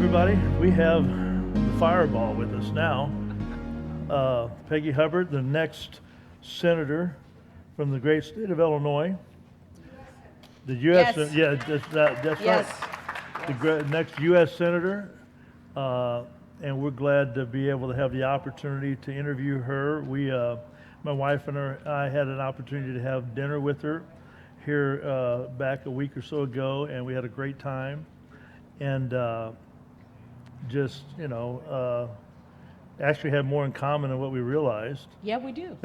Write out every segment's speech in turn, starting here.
everybody. We have the fireball with us now. Peggy Hubbard, the next senator from the great state of Illinois. The U.S. Yes. Yeah, that's Yes. right. The next U.S. senator, and we're glad to be able to have the opportunity to interview her. My wife and I had an opportunity to have dinner with her here back a week or so ago, and we had a great time. And just, actually had more in common than what we realized. Yeah, we do.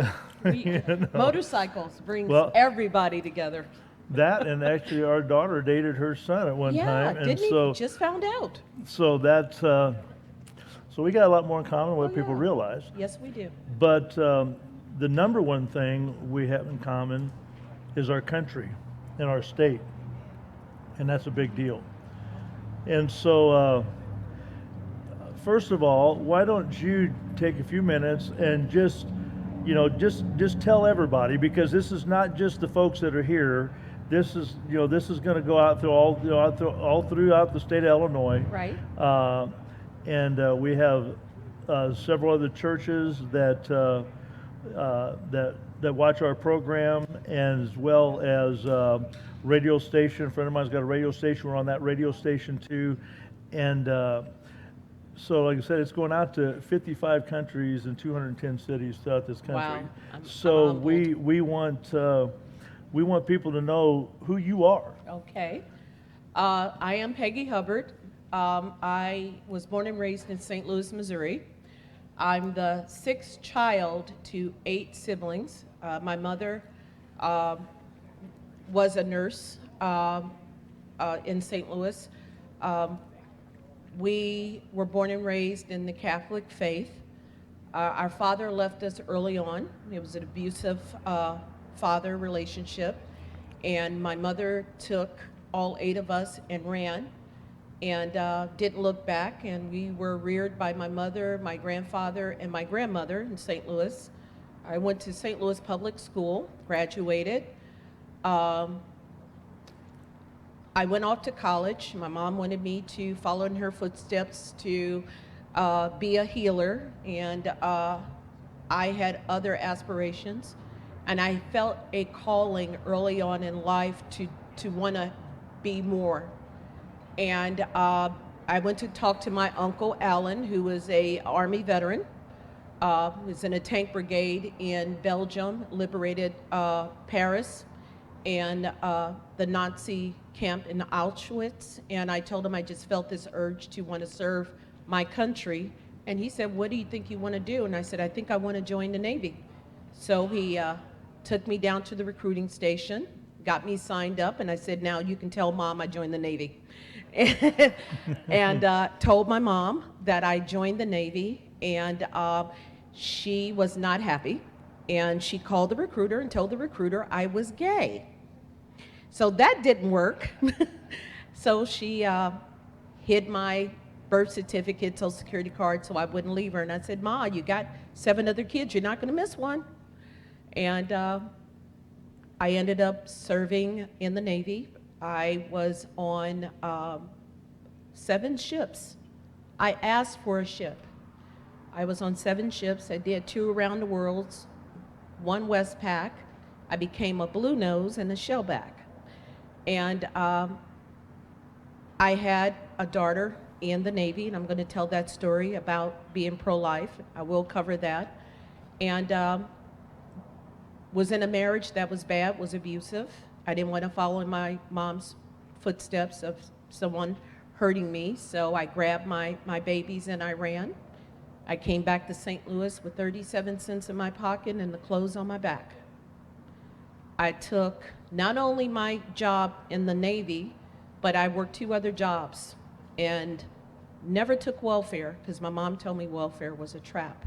You know. Motorcycles brings Well- everybody together. That, and actually our daughter dated her son at one time. Yeah, didn't he? Just found out. So that's, so we got a lot more in common than what people yeah. realize. Yes, we do. But the number one thing we have in common is our country and our state. And that's a big deal. And so, first of all, why don't you take a few minutes and just tell everybody, because this is not just the folks that are here. This is going to go out through all throughout the state of Illinois. Right. And we have several other churches that watch our program, and as well as radio station. A friend of mine's got a radio station. We're on that radio station too. And so, like I said, it's going out to 55 countries and 210 cities throughout this country. Wow. So I'm we want people to know who you are. Okay. I am Peggy Hubbard. I was born and raised in St. Louis, Missouri. I'm the sixth child to 8 siblings. My mother was a nurse in St. Louis. We were born and raised in the Catholic faith. Our father left us early on. It was an abusive father relationship. And my mother took all 8 of us and ran and didn't look back. And we were reared by my mother, my grandfather, and my grandmother in St. Louis. I went to St. Louis Public School, graduated. I went off to college. My mom wanted me to follow in her footsteps to be a healer, and I had other aspirations. And I felt a calling early on in life to want to be more. And I went to talk to my uncle Alan, who was a Army veteran. Was in a tank brigade in Belgium, liberated Paris and the Nazi camp in Auschwitz. And I told him I just felt this urge to want to serve my country. And he said, "What do you think you want to do?" And I said, "I think I want to join the Navy." So he took me down to the recruiting station, got me signed up, and I said, "Now you can tell Mom I joined the Navy." And told my mom that I joined the Navy, and she was not happy. And she called the recruiter and told the recruiter I was gay. So that didn't work. So she hid my birth certificate, social security card, so I wouldn't leave her. And I said, "Ma, you got 7 other kids. You're not going to miss one." And I ended up serving in the Navy. I was on 7 ships. I asked for a ship. I was on 7 ships. I did 2 around the world, 1 Westpac. I became a Blue Nose and a Shellback. And I had a daughter in the Navy, and I'm going to tell that story about being pro-life. I will cover that. And was in a marriage that was bad, was abusive. I didn't want to follow in my mom's footsteps of someone hurting me, so I grabbed my babies and I ran. I came back to St. Louis with 37 cents in my pocket and the clothes on my back. I took not only my job in the Navy, but I worked 2 other jobs and never took welfare because my mom told me welfare was a trap.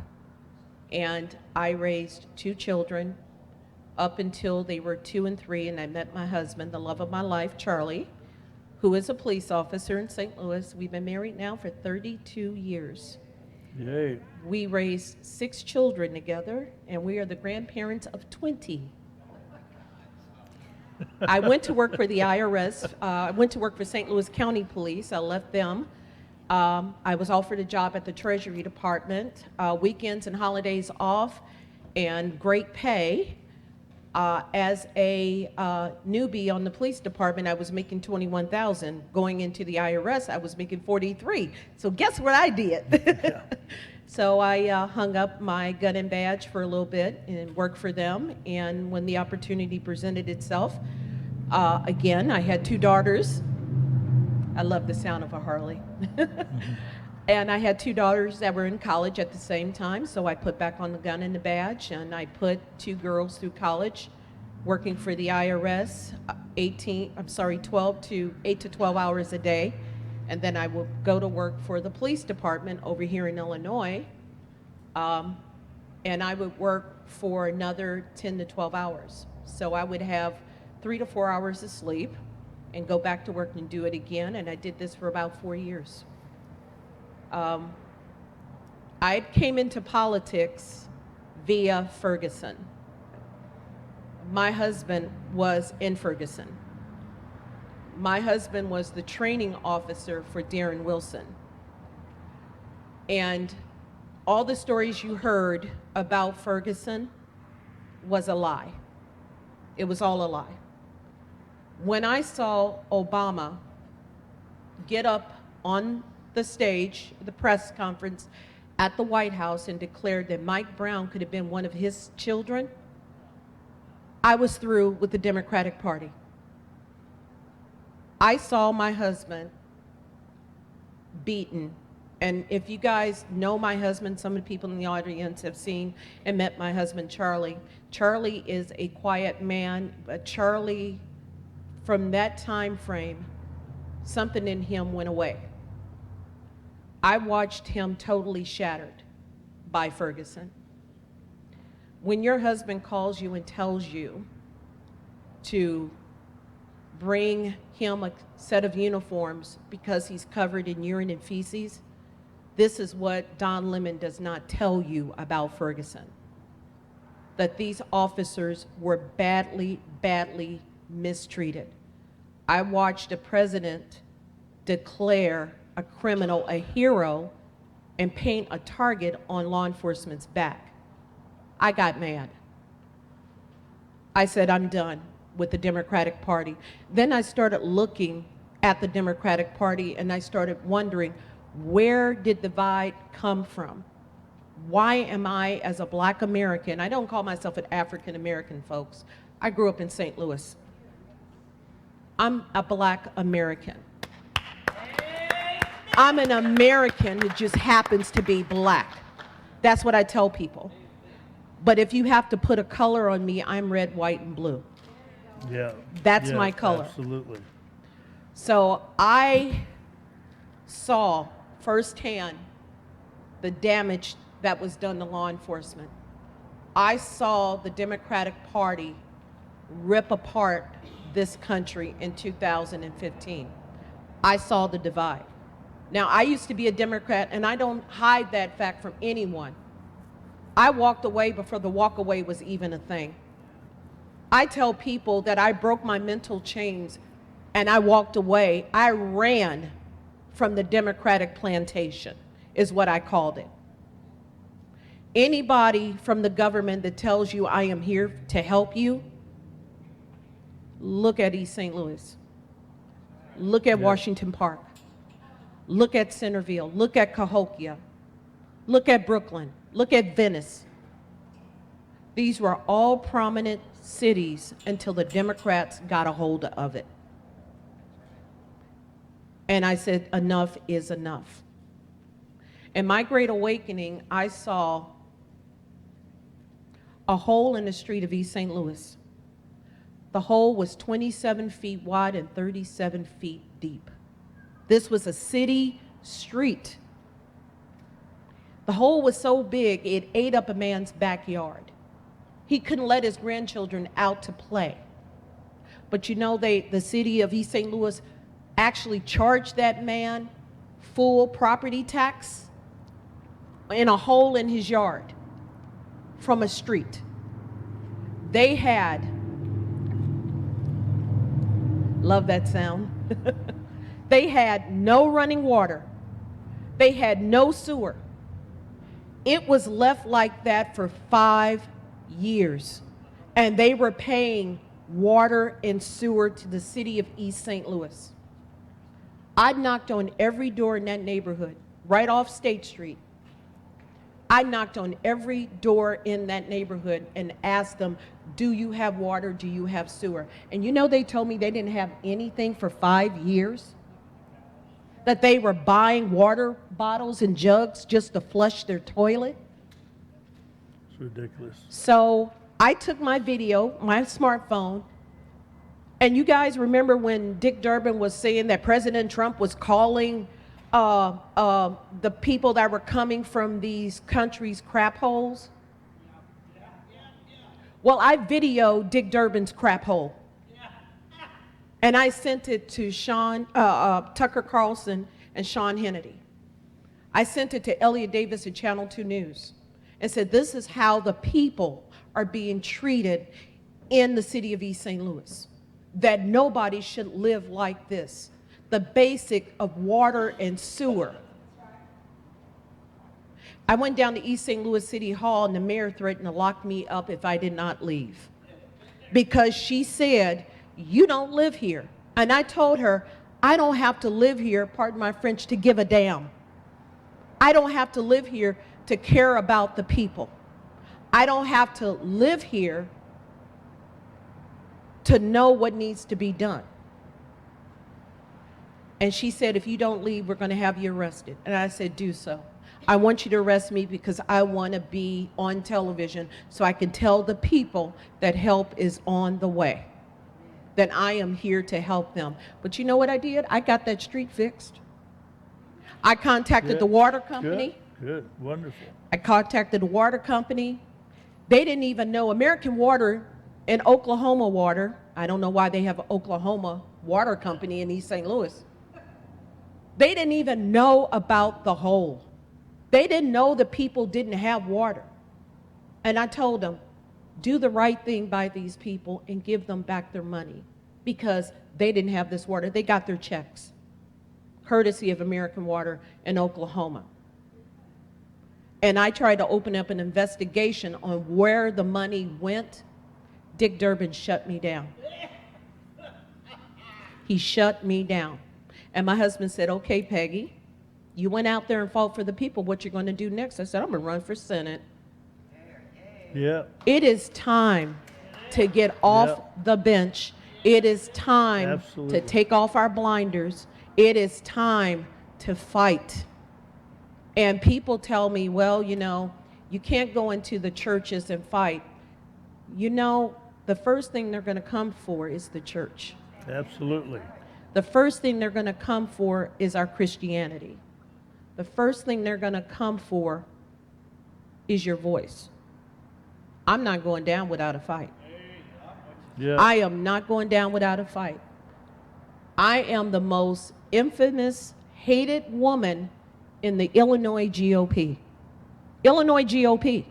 And I raised 2 children up until they were 2 and 3, and I met my husband, the love of my life, Charlie, who is a police officer in St. Louis. We've been married now for 32 years. Yay. We raised 6 children together, and we are the grandparents of 20. I went to work for the IRS. I went to work for St. Louis County Police. I left them I was offered a job at the Treasury Department, weekends and holidays off, and great pay. As a newbie on the police department, I was making $21,000. Going into the IRS, I was making $43,000. So guess what I did? Yeah. So I hung up my gun and badge for a little bit and worked for them. And when the opportunity presented itself, again, I had 2 daughters. I love the sound of a Harley. And I had 2 daughters that were in college at the same time, so I put back on the gun and the badge, and I put 2 girls through college, working for the IRS, 8 to 12 hours a day, and then I would go to work for the police department over here in Illinois, and I would work for another 10 to 12 hours. So I would have 3 to 4 hours of sleep and go back to work and do it again, and I did this for about 4 years. I came into politics via Ferguson. My husband was in Ferguson. My husband was the training officer for Darren Wilson. And all the stories you heard about Ferguson was a lie. It was all a lie. When I saw Obama get up on the stage, the press conference at the White House, and declared that Mike Brown could have been one of his children, I was through with the Democratic Party. I saw my husband beaten. And if you guys know my husband, some of the people in the audience have seen and met my husband, Charlie. Charlie is a quiet man, but Charlie, from that time frame, something in him went away. I watched him totally shattered by Ferguson. When your husband calls you and tells you to bring him a set of uniforms because he's covered in urine and feces, this is what Don Lemon does not tell you about Ferguson. That these officers were badly, badly mistreated. I watched a president declare a criminal a hero and paint a target on law enforcement's back. I got mad. I said, I'm done with the Democratic Party. Then I started looking at the Democratic Party and I started wondering, where did the divide come from? Why am I, as a Black American, I don't call myself an African American, folks. I grew up in St. Louis. I'm a Black American. I'm an American who just happens to be Black. That's what I tell people. But if you have to put a color on me, I'm red, white, and blue. Yeah. That's Yeah, my color. Absolutely. So I saw firsthand the damage that was done to law enforcement. I saw the Democratic Party rip apart this country in 2015. I saw the divide. Now, I used to be a Democrat, and I don't hide that fact from anyone. I walked away before the walk away was even a thing. I tell people that I broke my mental chains and I walked away. I ran from the Democratic plantation, is what I called it. Anybody from the government that tells you I am here to help you, look at East St. Louis. Look at Washington Park. Look at Centerville. Look at Cahokia. Look at Brooklyn. Look at Venice. These were all prominent cities until the Democrats got a hold of it. And I said, enough is enough. In my Great Awakening, I saw a hole in the street of East St. Louis. The hole was 27 feet wide and 37 feet deep. This was a city street. The hole was so big, it ate up a man's backyard. He couldn't let his grandchildren out to play. But you know, the city of East St. Louis actually charged that man full property tax in a hole in his yard from a street. They had, love that sound, they had no running water, They had no sewer. It was left like that for 5 years. And they were paying water and sewer to the city of East St. Louis. I knocked on every door in that neighborhood, right off State Street. I knocked on every door in that neighborhood and asked them, do you have water? Do you have sewer? And you know, they told me they didn't have anything for 5 years. That they were buying water bottles and jugs just to flush their toilet. It's ridiculous. So I took my video, my smartphone, and you guys remember when Dick Durbin was saying that President Trump was calling the people that were coming from these countries crap holes? Well, I videoed Dick Durbin's crap hole. And I sent it to Tucker Carlson and Sean Hannity. I sent it to Elliot Davis at Channel 2 News and said, this is how the people are being treated in the city of East St. Louis. That nobody should live like this. The basic of water and sewer. I went down to East St. Louis City Hall and the mayor threatened to lock me up if I did not leave. Because she said, you don't live here. And I told her, I don't have to live here, pardon my French, to give a damn. I don't have to live here to care about the people. I don't have to live here to know what needs to be done. And she said, if you don't leave, we're going to have you arrested. And I said, do so. I want you to arrest me because I want to be on television so I can tell the people that help is on the way. That I am here to help them. But you know what I did? I got that street fixed. I contacted the water company. Good, wonderful. I contacted the water company. They didn't even know American Water and Oklahoma Water. I don't know why they have an Oklahoma Water Company in East St. Louis. They didn't even know about the hole. They didn't know the people didn't have water. And I told them, do the right thing by these people and give them back their money because they didn't have this water. They got their checks, courtesy of American Water in Oklahoma. And I tried to open up an investigation on where the money went. Dick Durbin shut me down. He shut me down. And my husband said, okay, Peggy, you went out there and fought for the people. What you going to do next? I said, I'm going to run for Senate. Yeah. It is time to get off the bench. It is time to take off our blinders. It is time to fight. And people tell me, well, you know, you can't go into the churches and fight. You know, the first thing they're going to come for is the church. Absolutely. The first thing they're going to come for is our Christianity. The first thing they're going to come for is your voice. I'm not going down without a fight. Yeah. I am not going down without a fight. I am the most infamous, hated woman in the Illinois GOP. Illinois GOP.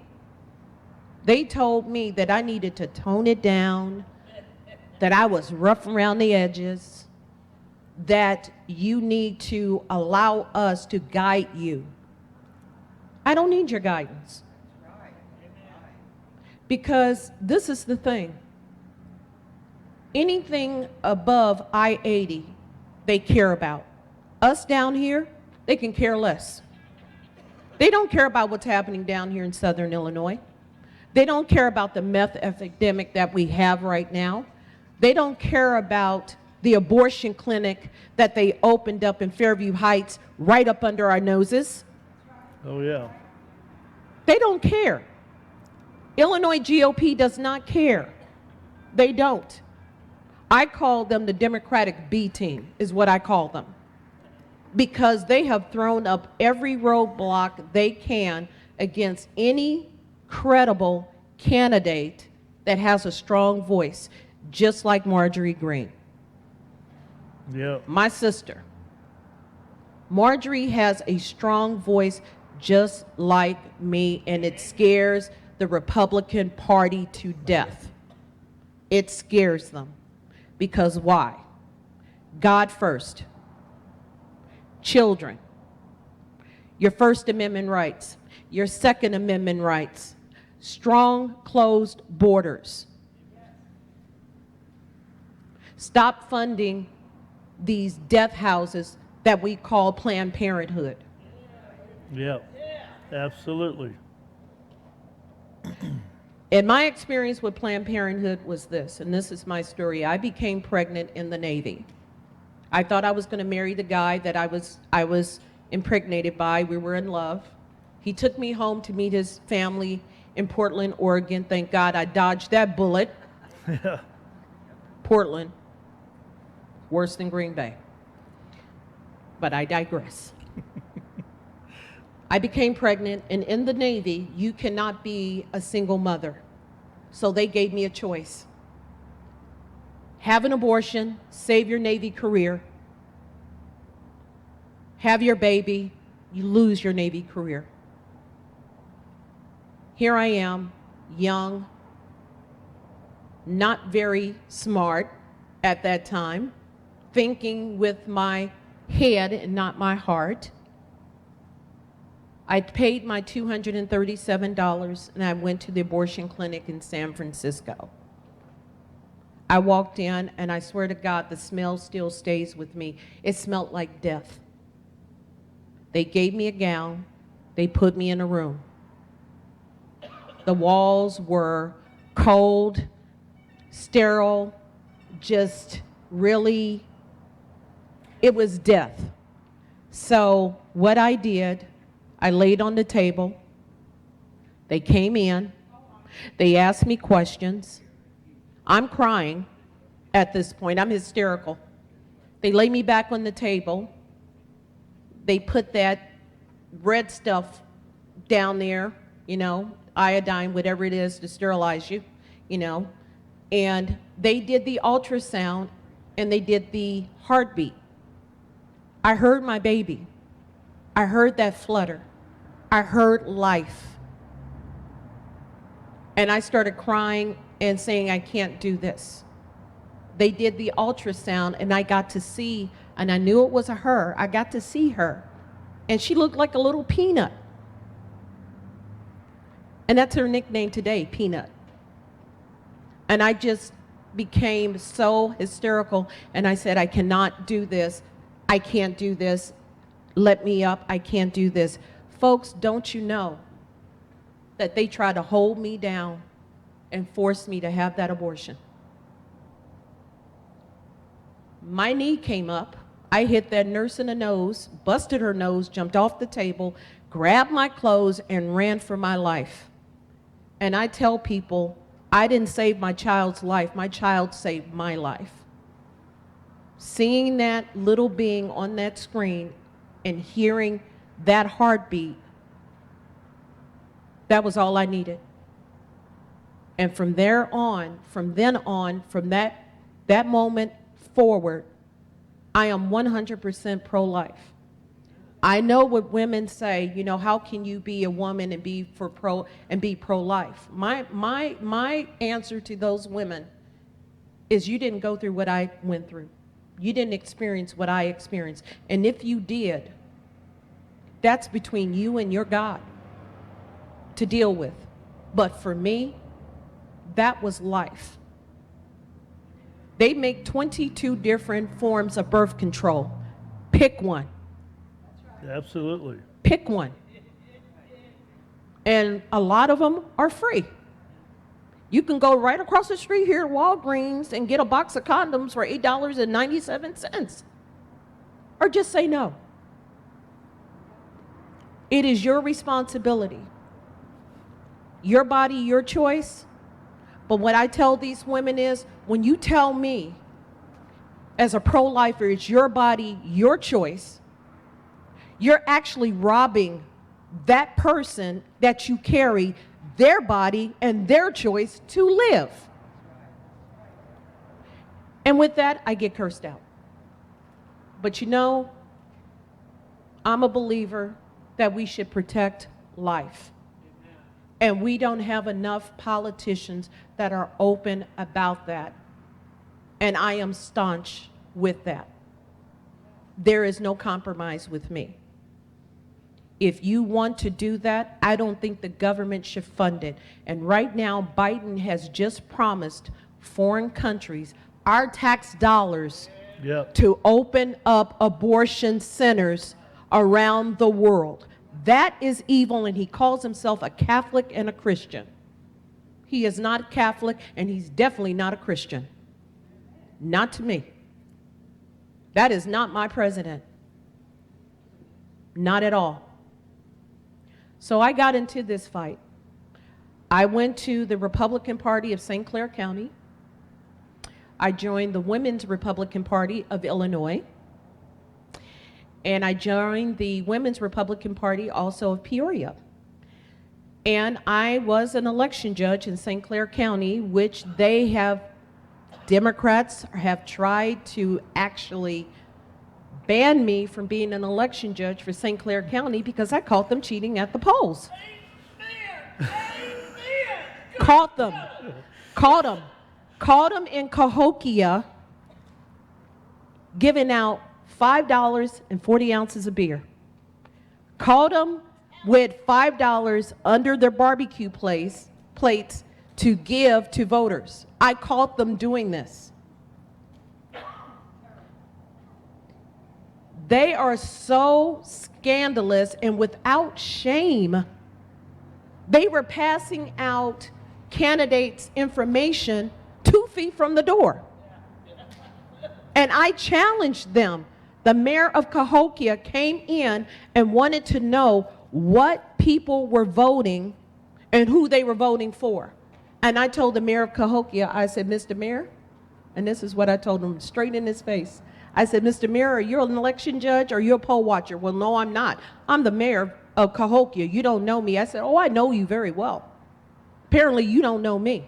They told me that I needed to tone it down, that I was rough around the edges, that you need to allow us to guide you. I don't need your guidance. Because this is the thing. Anything above I-80, they care about. Us down here, they can care less. They don't care about what's happening down here in Southern Illinois. They don't care about the meth epidemic that we have right now. They don't care about the abortion clinic that they opened up in Fairview Heights right up under our noses. Oh, yeah. They don't care. Illinois GOP does not care. They don't. I call them the Democratic B team, is what I call them. Because they have thrown up every roadblock they can against any credible candidate that has a strong voice, just like Marjorie Greene. Yeah. My sister. Marjorie has a strong voice just like me, and it scares the Republican Party to death. It scares them. Because why? God first. Children. your First Amendment rights, your Second Amendment rights, strong, closed borders. Stop funding these death houses that we call Planned Parenthood. Yeah, absolutely. And my experience with Planned Parenthood was this, and this is my story. I became pregnant in the Navy. I thought I was going to marry the guy that I was impregnated by. We were in love. He took me home to meet his family in Portland, Oregon. Thank God I dodged that bullet. Yeah. Portland, worse than Green Bay. But I digress. I became pregnant, and in the Navy, you cannot be a single mother. So they gave me a choice. Have an abortion, save your Navy career. Have your baby, you lose your Navy career. Here I am, young, not very smart at that time, thinking with my head and not my heart. I paid my $237 and I went to the abortion clinic in San Francisco. I walked in and I swear to God, the smell still stays with me. It smelled like death. They gave me a gown. They put me in a room. The walls were cold, sterile, just really, it was death. So what I did, I laid on the table. They came in. They asked me questions. I'm crying at this point. I'm hysterical. They lay me back on the table. They put that red stuff down there, you know, iodine, whatever it is to sterilize you, you know. And they did the ultrasound and they did the heartbeat. I heard my baby. I heard that flutter. I heard life. And I started crying and saying, I can't do this. They did the ultrasound and I got to see, and I knew it was a her. I got to see her. And she looked like a little peanut. And that's her nickname today, Peanut. And I just became so hysterical and I said, I cannot do this. I can't do this. Let me up. I can't do this. Folks, don't you know that they tried to hold me down and force me to have that abortion? My knee came up. I hit that nurse in the nose, busted her nose, jumped off the table, grabbed my clothes, and ran for my life. And I tell people, I didn't save my child's life. My child saved my life. Seeing that little being on that screen and hearing that heartbeat, that was all I needed. And from there on, from then on, from that moment forward, I am 100% pro-life. I know what women say, you know, how can you be a woman and be pro-life? My answer to those women is you didn't go through what I went through. You didn't experience what I experienced. And if you did, that's between you and your God to deal with. But for me, that was life. They make 22 different forms of birth control. Pick one. Absolutely. Pick one. And a lot of them are free. You can go right across the street here at Walgreens and get a box of condoms for $8.97. Or just say no. It is your responsibility. Your body, your choice. But what I tell these women is, when you tell me as a pro-lifer, it's your body, your choice, you're actually robbing that person that you carry their body and their choice to live. And with that, I get cursed out. But you know, I'm a believer that we should protect life. And we don't have enough politicians that are open about that. And I am staunch with that. There is no compromise with me. If you want to do that, I don't think the government should fund it. And right now, Biden has just promised foreign countries our tax dollars Yep. to open up abortion centers around the world. That is evil, and he calls himself a Catholic and a Christian. He is not Catholic, and he's definitely not a Christian. Not to me. That is not my president. Not at all. So I got into this fight. I went to the Republican Party of St. Clair County. I joined the Women's Republican Party of Illinois. And I joined the Women's Republican Party also of Peoria. And I was an election judge in St. Clair County, which they have, Democrats have tried to actually ban me from being an election judge for St. Clair County because I caught them cheating at the polls. Caught them in Cahokia giving out $5 and 40 ounces of beer. Caught them with $5 under their barbecue plates to give to voters. I caught them doing this. They are so scandalous and without shame. They were passing out candidates' information 2 feet from the door. And I challenged them. The mayor of Cahokia came in and wanted to know what people were voting and who they were voting for. And I told the mayor of Cahokia, I said, Mr. Mayor, and this is what I told him straight in his face. I said, Mr. Mayor, are you an election judge or are you a poll watcher? Well, no, I'm not. I'm the mayor of Cahokia. You don't know me. I said, oh, I know you very well. Apparently, you don't know me.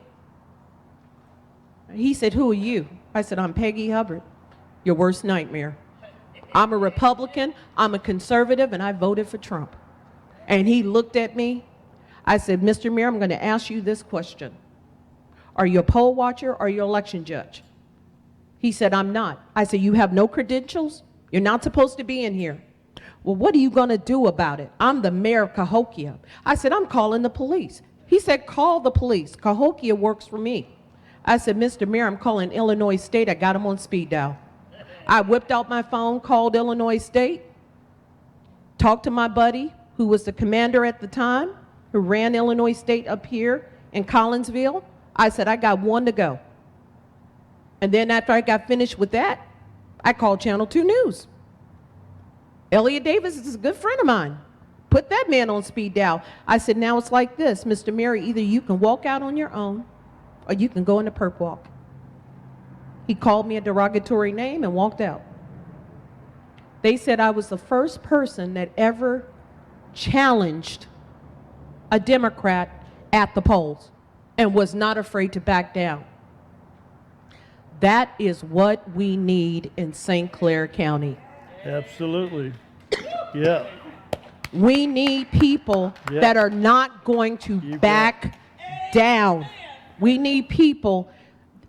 He said, who are you? I said, I'm Peggy Hubbard, your worst nightmare. I'm a Republican, I'm a conservative, and I voted for Trump. And he looked at me. I said, Mr. Mayor, I'm going to ask you this question. Are you a poll watcher or are you an election judge? He said, I'm not. I said, you have no credentials? You're not supposed to be in here. Well, what are you going to do about it? I'm the mayor of Cahokia. I said, I'm calling the police. He said, call the police. Cahokia works for me. I said, Mr. Mayor, I'm calling Illinois State. I got him on speed dial. I whipped out my phone, called Illinois State, talked to my buddy, who was the commander at the time, who ran Illinois State up here in Collinsville. I said, I got one to go. And then after I got finished with that, I called Channel 2 News. Elliot Davis is a good friend of mine. Put that man on speed dial. I said, now it's like this, Mr. Mayor, either you can walk out on your own or you can go in the perp walk. He called me a derogatory name and walked out. They said I was the first person that ever challenged a Democrat at the polls and was not afraid to back down. That is what we need in St. Clair County. Absolutely. Yeah. We need people that are not going to back down. We need people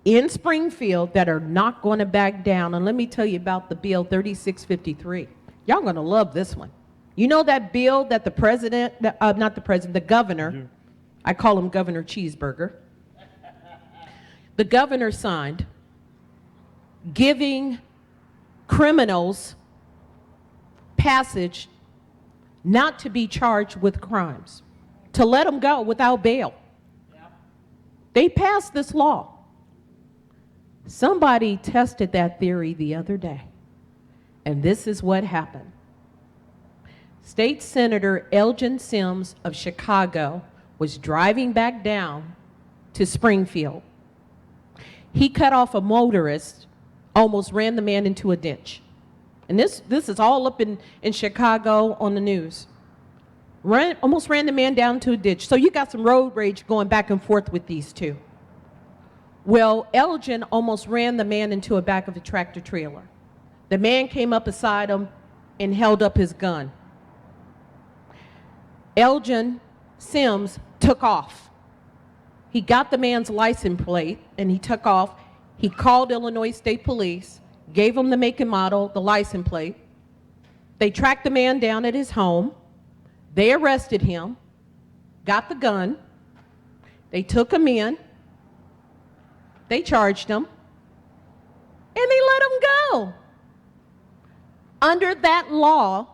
in Springfield that are not going to back down. And let me tell you about the bill 3653. Y'all going to love this one. You know that bill that the president, not the president, the governor, I call him Governor Cheeseburger. The governor signed giving criminals passage not to be charged with crimes, to let them go without bail. They passed this law. Somebody tested that theory the other day, and this is what happened. State Senator Elgin Sims of Chicago was driving back down to Springfield. He cut off a motorist, almost ran the man into a ditch. And this is all up in Chicago on the news. Almost ran the man down to a ditch. So you got some road rage going back and forth with these two. Well, Elgin almost ran the man into the back of a tractor trailer. The man came up beside him and held up his gun. Elgin Sims took off. He got the man's license plate and he took off. He called Illinois State Police, gave him the make and model, the license plate. They tracked the man down at his home. They arrested him, got the gun, they took him in, they charged him, and they let him go. Under that law,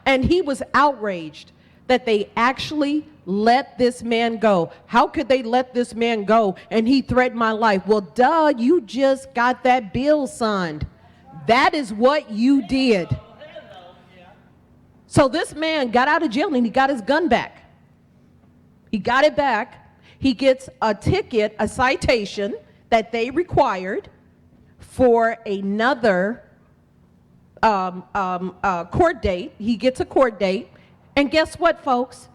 and he was outraged that they actually let this man go. How could they let this man go and he threatened my life? Well, duh, you just got that bill signed. That is what you did. So this man got out of jail and he got his gun back. He got it back. He gets a ticket, a citation that they required for another court date. He gets a court date. And guess what, folks?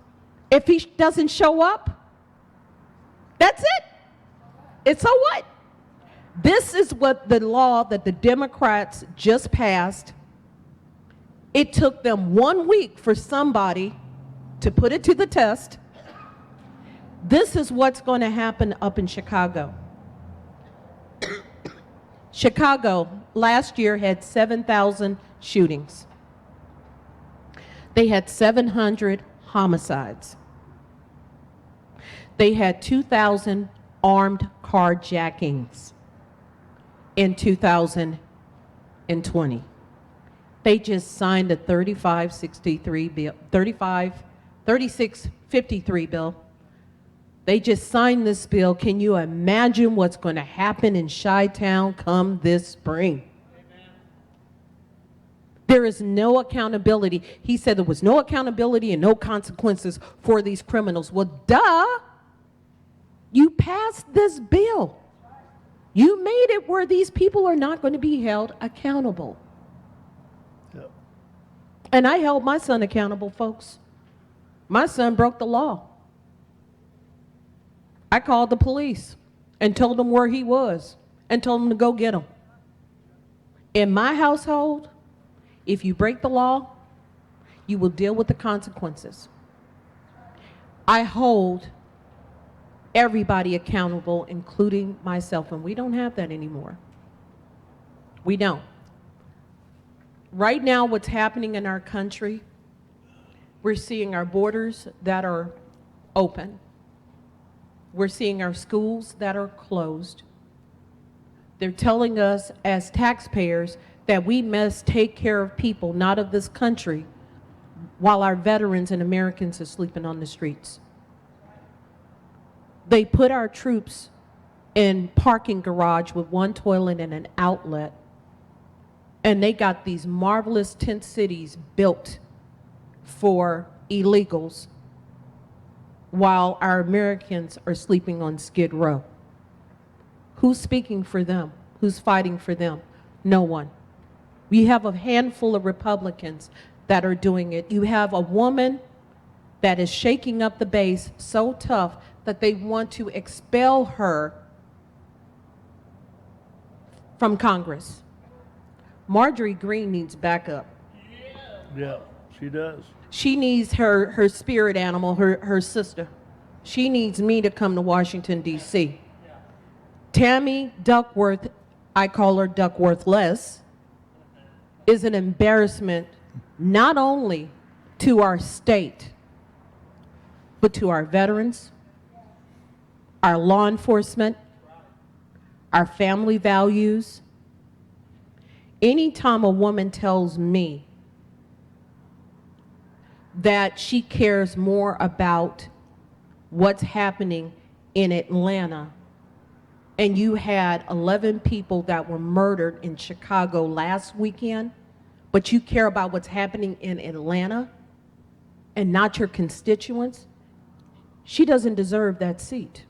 If he doesn't show up, that's it. It's so what? This is what the law that the Democrats just passed. It took them 1 week for somebody to put it to the test. This is what's going to happen up in Chicago. Chicago last year had 7,000 shootings. They had 700 homicides. They had 2,000 armed carjackings in 2020. They just signed a 3653 bill. They just signed this bill. Can you imagine what's going to happen in Chi-Town come this spring? There is no accountability. He said there was no accountability and no consequences for these criminals. Well, duh. You passed this bill. You made it where these people are not going to be held accountable. Yep. And I held my son accountable, folks. My son broke the law. I called the police and told them where he was and told them to go get him. In my household, if you break the law, you will deal with the consequences. I hold everybody accountable, including myself, and we don't have that anymore. We don't. Right now, what's happening in our country, we're seeing our borders that are open. We're seeing our schools that are closed. They're telling us as taxpayers that we must take care of people not of this country while our veterans and Americans are sleeping on the streets. They put our troops in parking garage with one toilet and an outlet, and they got these marvelous tent cities built for illegals while our Americans are sleeping on Skid Row. Who's speaking for them? Who's fighting for them? No one. We have a handful of Republicans that are doing it. You have a woman that is shaking up the base so tough that they want to expel her from Congress. Marjorie Greene needs backup. Yeah, she does. She needs her spirit animal, her sister. She needs me to come to Washington, D.C. Tammy Duckworth, I call her Duckworthless, is an embarrassment not only to our state, but to our veterans, our law enforcement, our family values. Anytime a woman tells me that she cares more about what's happening in Atlanta, and you had 11 people that were murdered in Chicago last weekend, but you care about what's happening in Atlanta and not your constituents, she doesn't deserve that seat.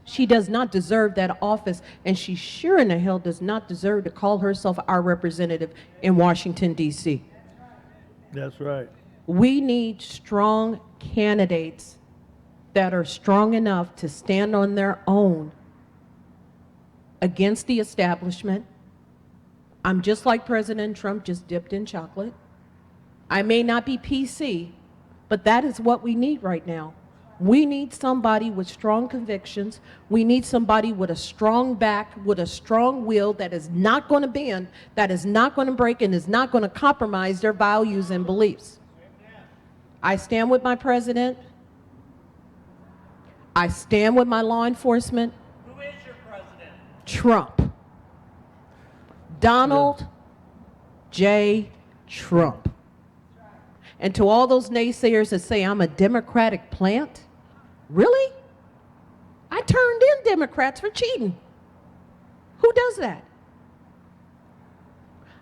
She does not deserve that office, and she sure in the hell does not deserve to call herself our representative in Washington, D.C. That's right. We need strong candidates that are strong enough to stand on their own against the establishment. I'm just like President Trump, just dipped in chocolate. I may not be PC, but that is what we need right now. We need somebody with strong convictions. We need somebody with a strong back, with a strong will that is not going to bend, that is not going to break, and is not going to compromise their values and beliefs. I stand with my president. I stand with my law enforcement. Who is your president? Trump. Donald J. Trump. And to all those naysayers that say I'm a Democratic plant, really? I turned in Democrats for cheating. Who does that?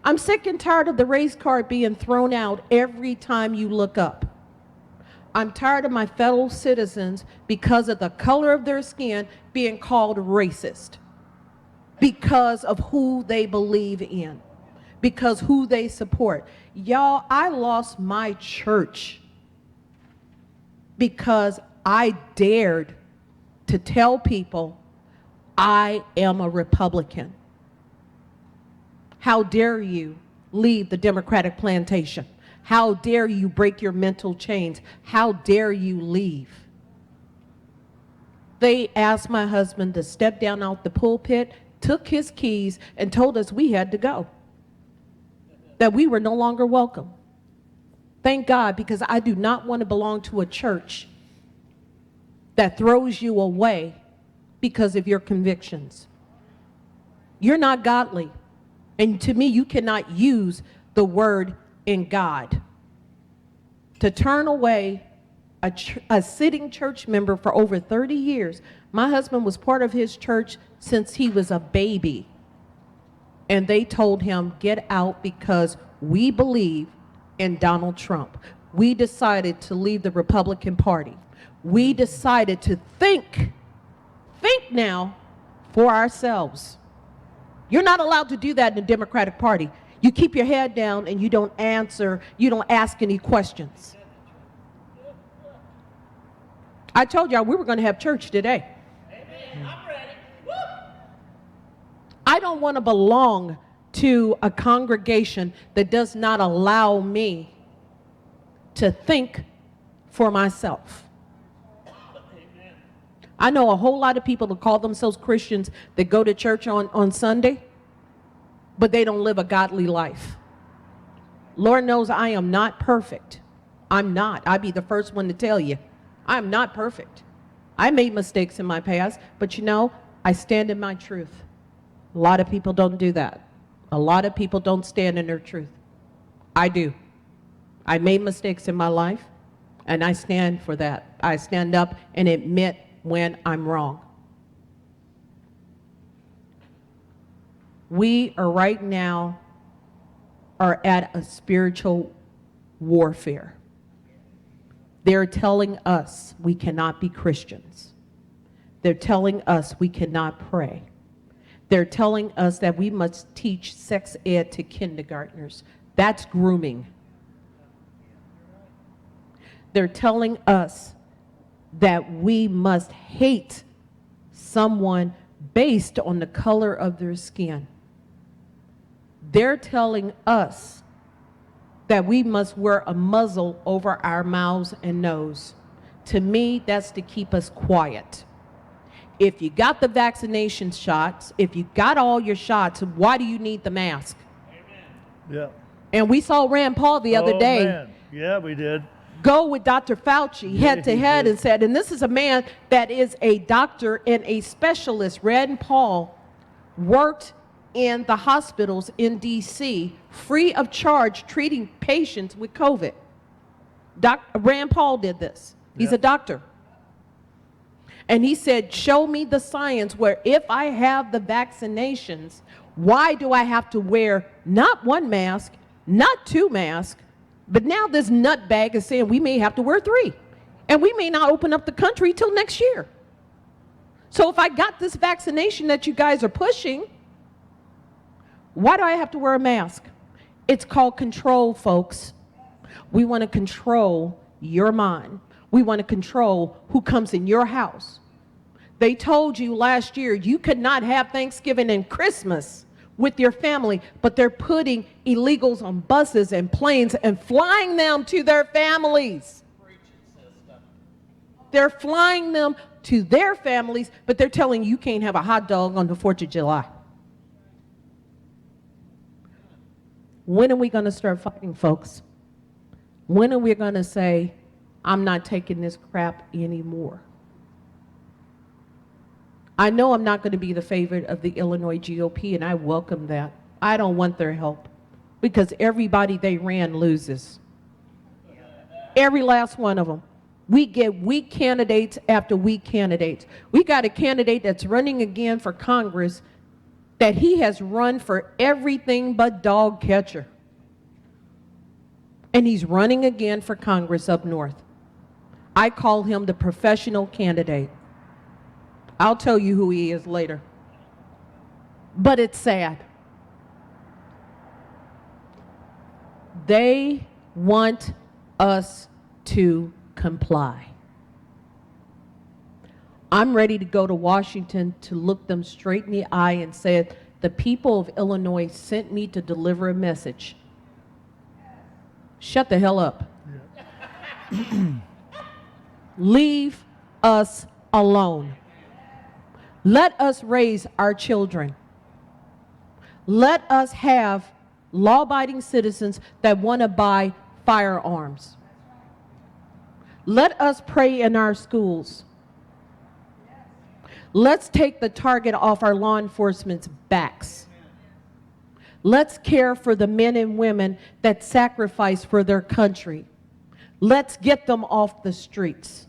I'm sick and tired of the race card being thrown out every time you look up. I'm tired of my fellow citizens, because of the color of their skin, being called racist because of who they believe in, because who they support. Y'all, I lost my church because I dared to tell people I am a Republican. How dare you leave the Democratic plantation? How dare you break your mental chains? How dare you leave? They asked my husband to step down out the pulpit, took his keys, and told us we had to go, that we were no longer welcome. Thank God, because I do not want to belong to a church that throws you away because of your convictions. You're not godly. And to me, you cannot use the word in God. To turn away a sitting church member for over 30 years. My husband was part of his church since he was a baby. And they told him, get out, because we believe in Donald Trump. We decided to leave the Republican Party. We decided to think now for ourselves. You're not allowed to do that in the Democratic Party. You keep your head down and you don't answer, you don't ask any questions. I told y'all we were going to have church today. Amen. I'm ready. Woo! I don't want to belong to a congregation that does not allow me to think for myself. Amen. I know a whole lot of people that call themselves Christians that go to church on Sunday, but they don't live a godly life. Lord knows I am not perfect. I'm not. I'd be the first one to tell you. I'm not perfect. I made mistakes in my past, but you know, I stand in my truth. A lot of people don't do that. A lot of people don't stand in their truth. I do. I made mistakes in my life, and I stand for that. I stand up and admit when I'm wrong. We are right now at a spiritual warfare. They're telling us we cannot be Christians. They're telling us we cannot pray. They're telling us that we must teach sex ed to kindergartners. That's grooming. They're telling us that we must hate someone based on the color of their skin. They're telling us that we must wear a muzzle over our mouths and nose. To me, that's to keep us quiet. If you got the vaccination shots, if you got all your shots, why do you need the mask? Amen. Yeah. And we saw Rand Paul the other day Man. Yeah, we did. go with Dr. Fauci head to he head did. and said, and this is a man that is a doctor and a specialist. Rand Paul worked in the hospitals in D.C. free of charge treating patients with COVID. Rand Paul did this. He's Yeah. a doctor. And he said, show me the science where if I have the vaccinations, why do I have to wear not one mask, not two masks, but now this nutbag is saying we may have to wear 3. And we may not open up the country till next year. So if I got this vaccination that you guys are pushing, why do I have to wear a mask? It's called control, folks. We want to control your mind. We want to control who comes in your house. They told you last year you could not have Thanksgiving and Christmas with your family, but they're putting illegals on buses and planes and flying them to their families. They're flying them to their families, but they're telling you can't have a hot dog on the 4th of July. When are we going to start fighting, folks? When are we going to say, I'm not taking this crap anymore. I know I'm not going to be the favorite of the Illinois GOP, and I welcome that. I don't want their help because everybody they ran loses. Every last one of them. We get weak candidates after weak candidates. We got a candidate that's running again for Congress that he has run for everything but dog catcher. And he's running again for Congress up north. I call him the professional candidate. I'll tell you who he is later. But it's sad. They want us to comply. I'm ready to go to Washington to look them straight in the eye and say, the people of Illinois sent me to deliver a message. Shut the hell up. Yeah. Leave us alone. Let us raise our children. Let us have law-abiding citizens that want to buy firearms. Let us pray in our schools. Let's take the target off our law enforcement's backs. Let's care for the men and women that sacrifice for their country. Let's get them off the streets.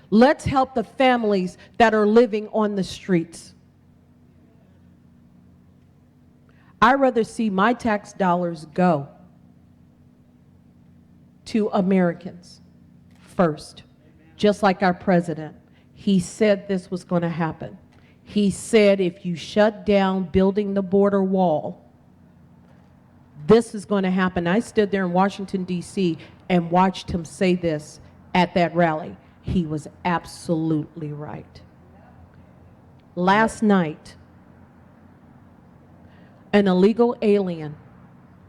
Let's help the families that are living on the streets. I'd rather see my tax dollars go to Americans first, just like our president. He said this was going to happen. He said if you shut down building the border wall, this is going to happen. I stood there in Washington, D.C. and watched him say this at that rally. He was absolutely right. Last night, an illegal alien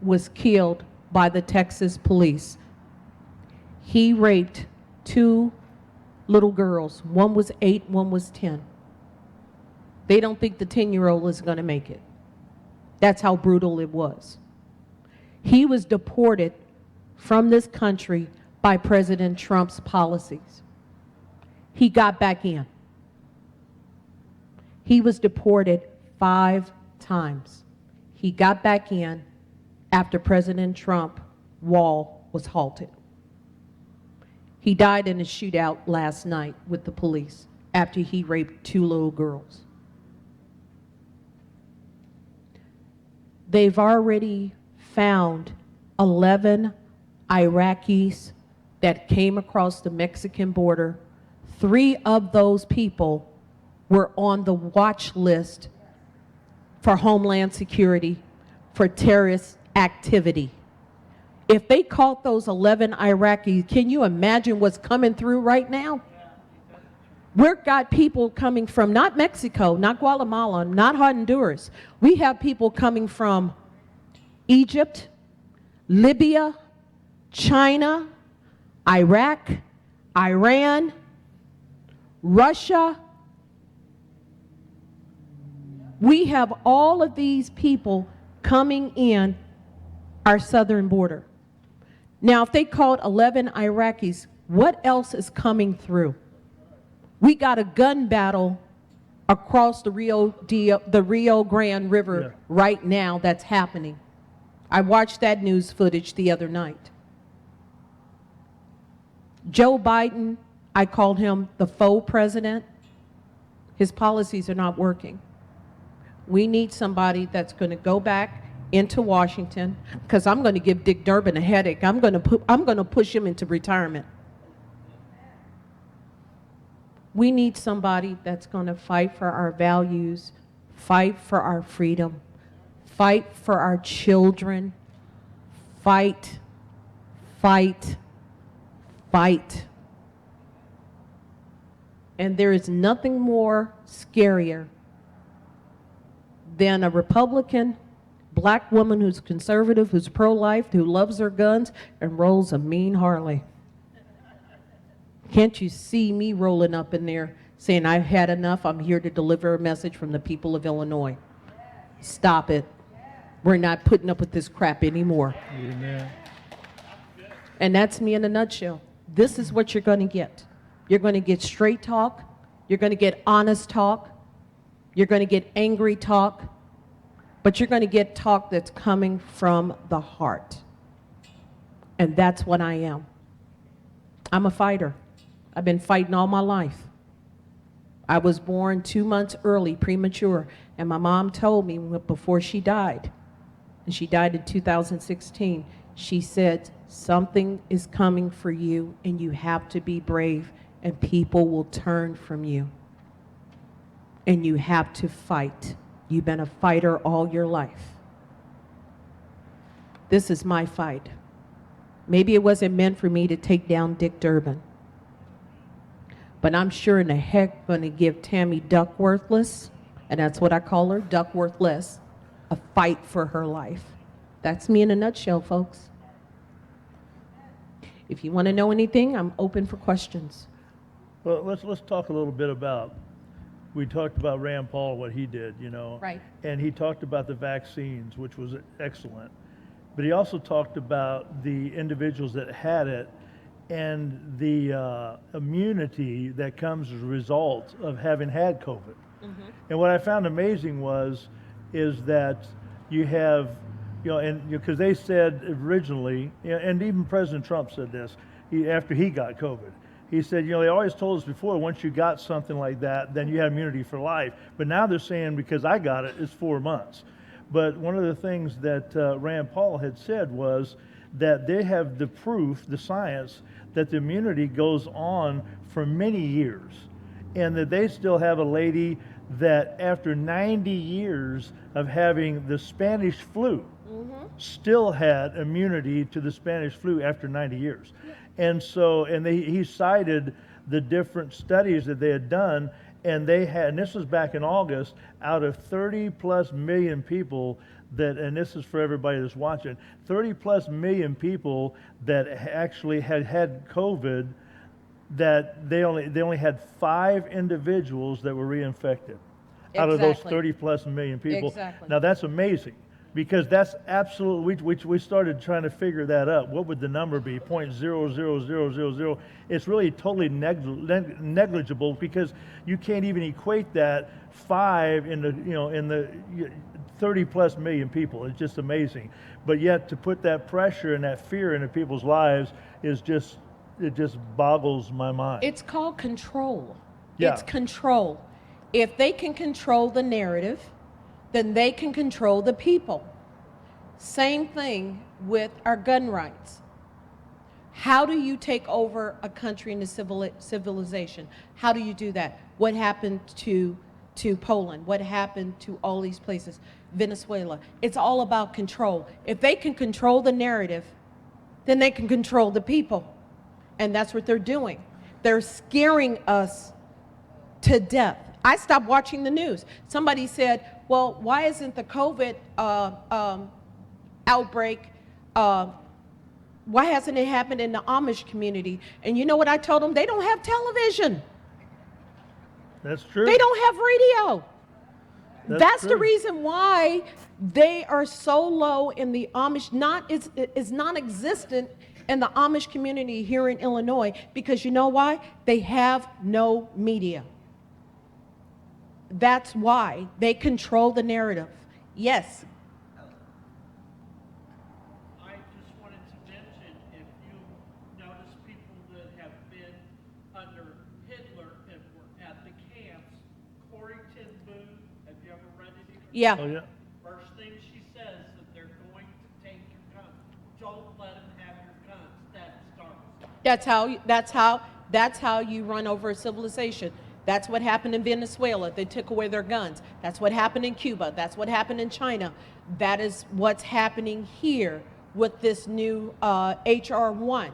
was killed by the Texas police. He raped 2 little girls. One was 8, one was 10. They don't think the 10-year-old is going to make it. That's how brutal it was. He was deported from this country by President Trump's policies. He got back in. He was deported 5 times. He got back in after President Trump's wall was halted. He died in a shootout last night with the police after he raped 2 little girls. They've already found 11 Iraqis that came across the Mexican border. 3 of those people were on the watch list for Homeland Security for terrorist activity. If they caught those 11 Iraqis, can you imagine what's coming through right now? We've got people coming from not Mexico, not Guatemala, not Honduras. We have people coming from Egypt, Libya, China, Iraq, Iran, Russia. We have all of these people coming in our southern border. Now, if they called 11 Iraqis, what else is coming through? We got a gun battle across the Rio Grande River right now that's happening. I watched that news footage the other night. Joe Biden, I called him the faux president. His policies are not working. We need somebody that's going to go back into Washington, because I'm going to give Dick Durbin a headache. I'm going to push him into retirement. We need somebody that's going to fight for our values, fight for our freedom, fight for our children, fight, fight, fight. And there is nothing more scarier than a Republican black woman who's conservative, who's pro-life, who loves her guns, and rolls a mean Harley. Can't you see me rolling up in there saying, I've had enough, I'm here to deliver a message from the people of Illinois. Stop it. We're not putting up with this crap anymore. Amen. And that's me in a nutshell. This is what you're going to get. You're going to get straight talk. You're going to get honest talk. You're going to get angry talk. But you're going to get talk that's coming from the heart. And that's what I am. I'm a fighter. I've been fighting all my life. I was born 2 months early, premature, and my mom told me before she died, and she died in 2016, she said, something is coming for you, and you have to be brave, and people will turn from you. And you have to fight. You've been a fighter all your life. This is my fight. Maybe it wasn't meant for me to take down Dick Durbin. But I'm sure in the heck going to give Tammy Duckworthless, and that's what I call her, Duckworthless, a fight for her life. That's me in a nutshell, folks. If you want to know anything, I'm open for questions. Well, let's talk a little bit about, we talked about Rand Paul, what he did, you know. Right. And he talked about the vaccines, which was excellent. But he also talked about the individuals that had it and the immunity that comes as a result of having had COVID. Mm-hmm. And what I found amazing is that you have, you know, and because they said originally, and even President Trump said this, after he got COVID, he said, you know, they always told us before, once you got something like that, then you have immunity for life. But now they're saying, because I got it, it's 4 months. But one of the things that Rand Paul had said was that they have the proof, the science, that the immunity goes on for many years. And that they still have a lady that after 90 years of having the Spanish flu, still had immunity to the Spanish flu after 90 years. And so, and he cited the different studies that they had done, and they had, and this was back in August, out of 30 plus million people that, and this is for everybody that's watching, 30 plus million people that actually had COVID, that they only had 5 individuals that were reinfected out of those 30 plus million people. Exactly. Now that's amazing, because that's absolutely, we started trying to figure that out. What would the number be? 0.00000. It's really totally negligible, because you can't even equate that 5 in the 30 plus million people. It's just amazing. But yet to put that pressure and that fear into people's lives is just, it just boggles my mind. It's called control. Yeah. It's control. If they can control the narrative, then they can control the people. Same thing with our gun rights. How do you take over a country and a civilization? How do you do that? What happened to Poland? What happened to all these places? Venezuela. It's all about control. If they can control the narrative, then they can control the people. And that's what they're doing. They're scaring us to death. I stopped watching the news. Somebody said, well, why isn't the COVID outbreak, why hasn't it happened in the Amish community? And you know what I told them? They don't have television. That's true. They don't have radio. That's true. the reason why they are so low in the Amish, is non-existent in the Amish community here in Illinois, because you know why? They have no media. That's why they control the narrative. Yes. I just wanted to mention, if you notice people that have been under Hitler and were at the camps, Corrie ten Boom, have you ever read any of her? Yeah. Oh, yeah. First thing she says that they're going to take your guns. Don't let them have your guns. That starts. That's how you run over a civilization. That's what happened in Venezuela. They took away their guns. That's what happened in Cuba. That's what happened in China. That is what's happening here with this new HR 1.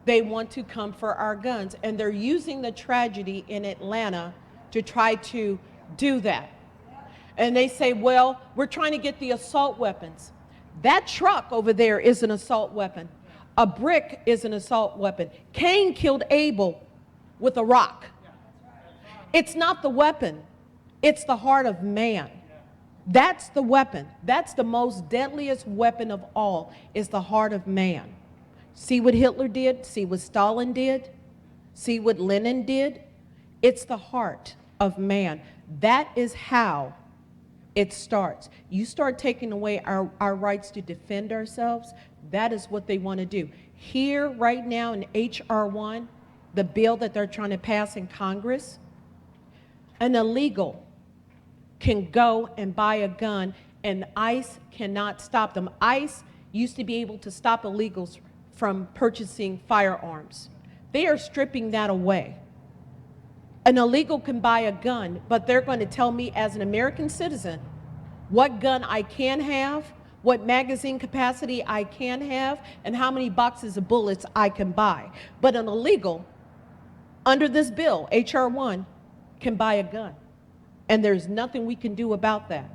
They want to come for our guns, and they're using the tragedy in Atlanta to try to do that. And they say, well, we're trying to get the assault weapons. That truck over there is an assault weapon. A brick is an assault weapon. Cain killed Abel with a rock. It's not the weapon, it's the heart of man. That's the weapon. That's the most deadliest weapon of all, is the heart of man. See what Hitler did? See what Stalin did? See what Lenin did? It's the heart of man. That is how it starts. You start taking away our rights to defend ourselves, that is what they want to do. Here, right now, in H.R. 1, the bill that they're trying to pass in Congress, an illegal can go and buy a gun, and ICE cannot stop them. ICE used to be able to stop illegals from purchasing firearms. They are stripping that away. An illegal can buy a gun, but they're going to tell me as an American citizen what gun I can have, what magazine capacity I can have, and how many boxes of bullets I can buy. But an illegal, under this bill, H.R. 1, can buy a gun. And there's nothing we can do about that.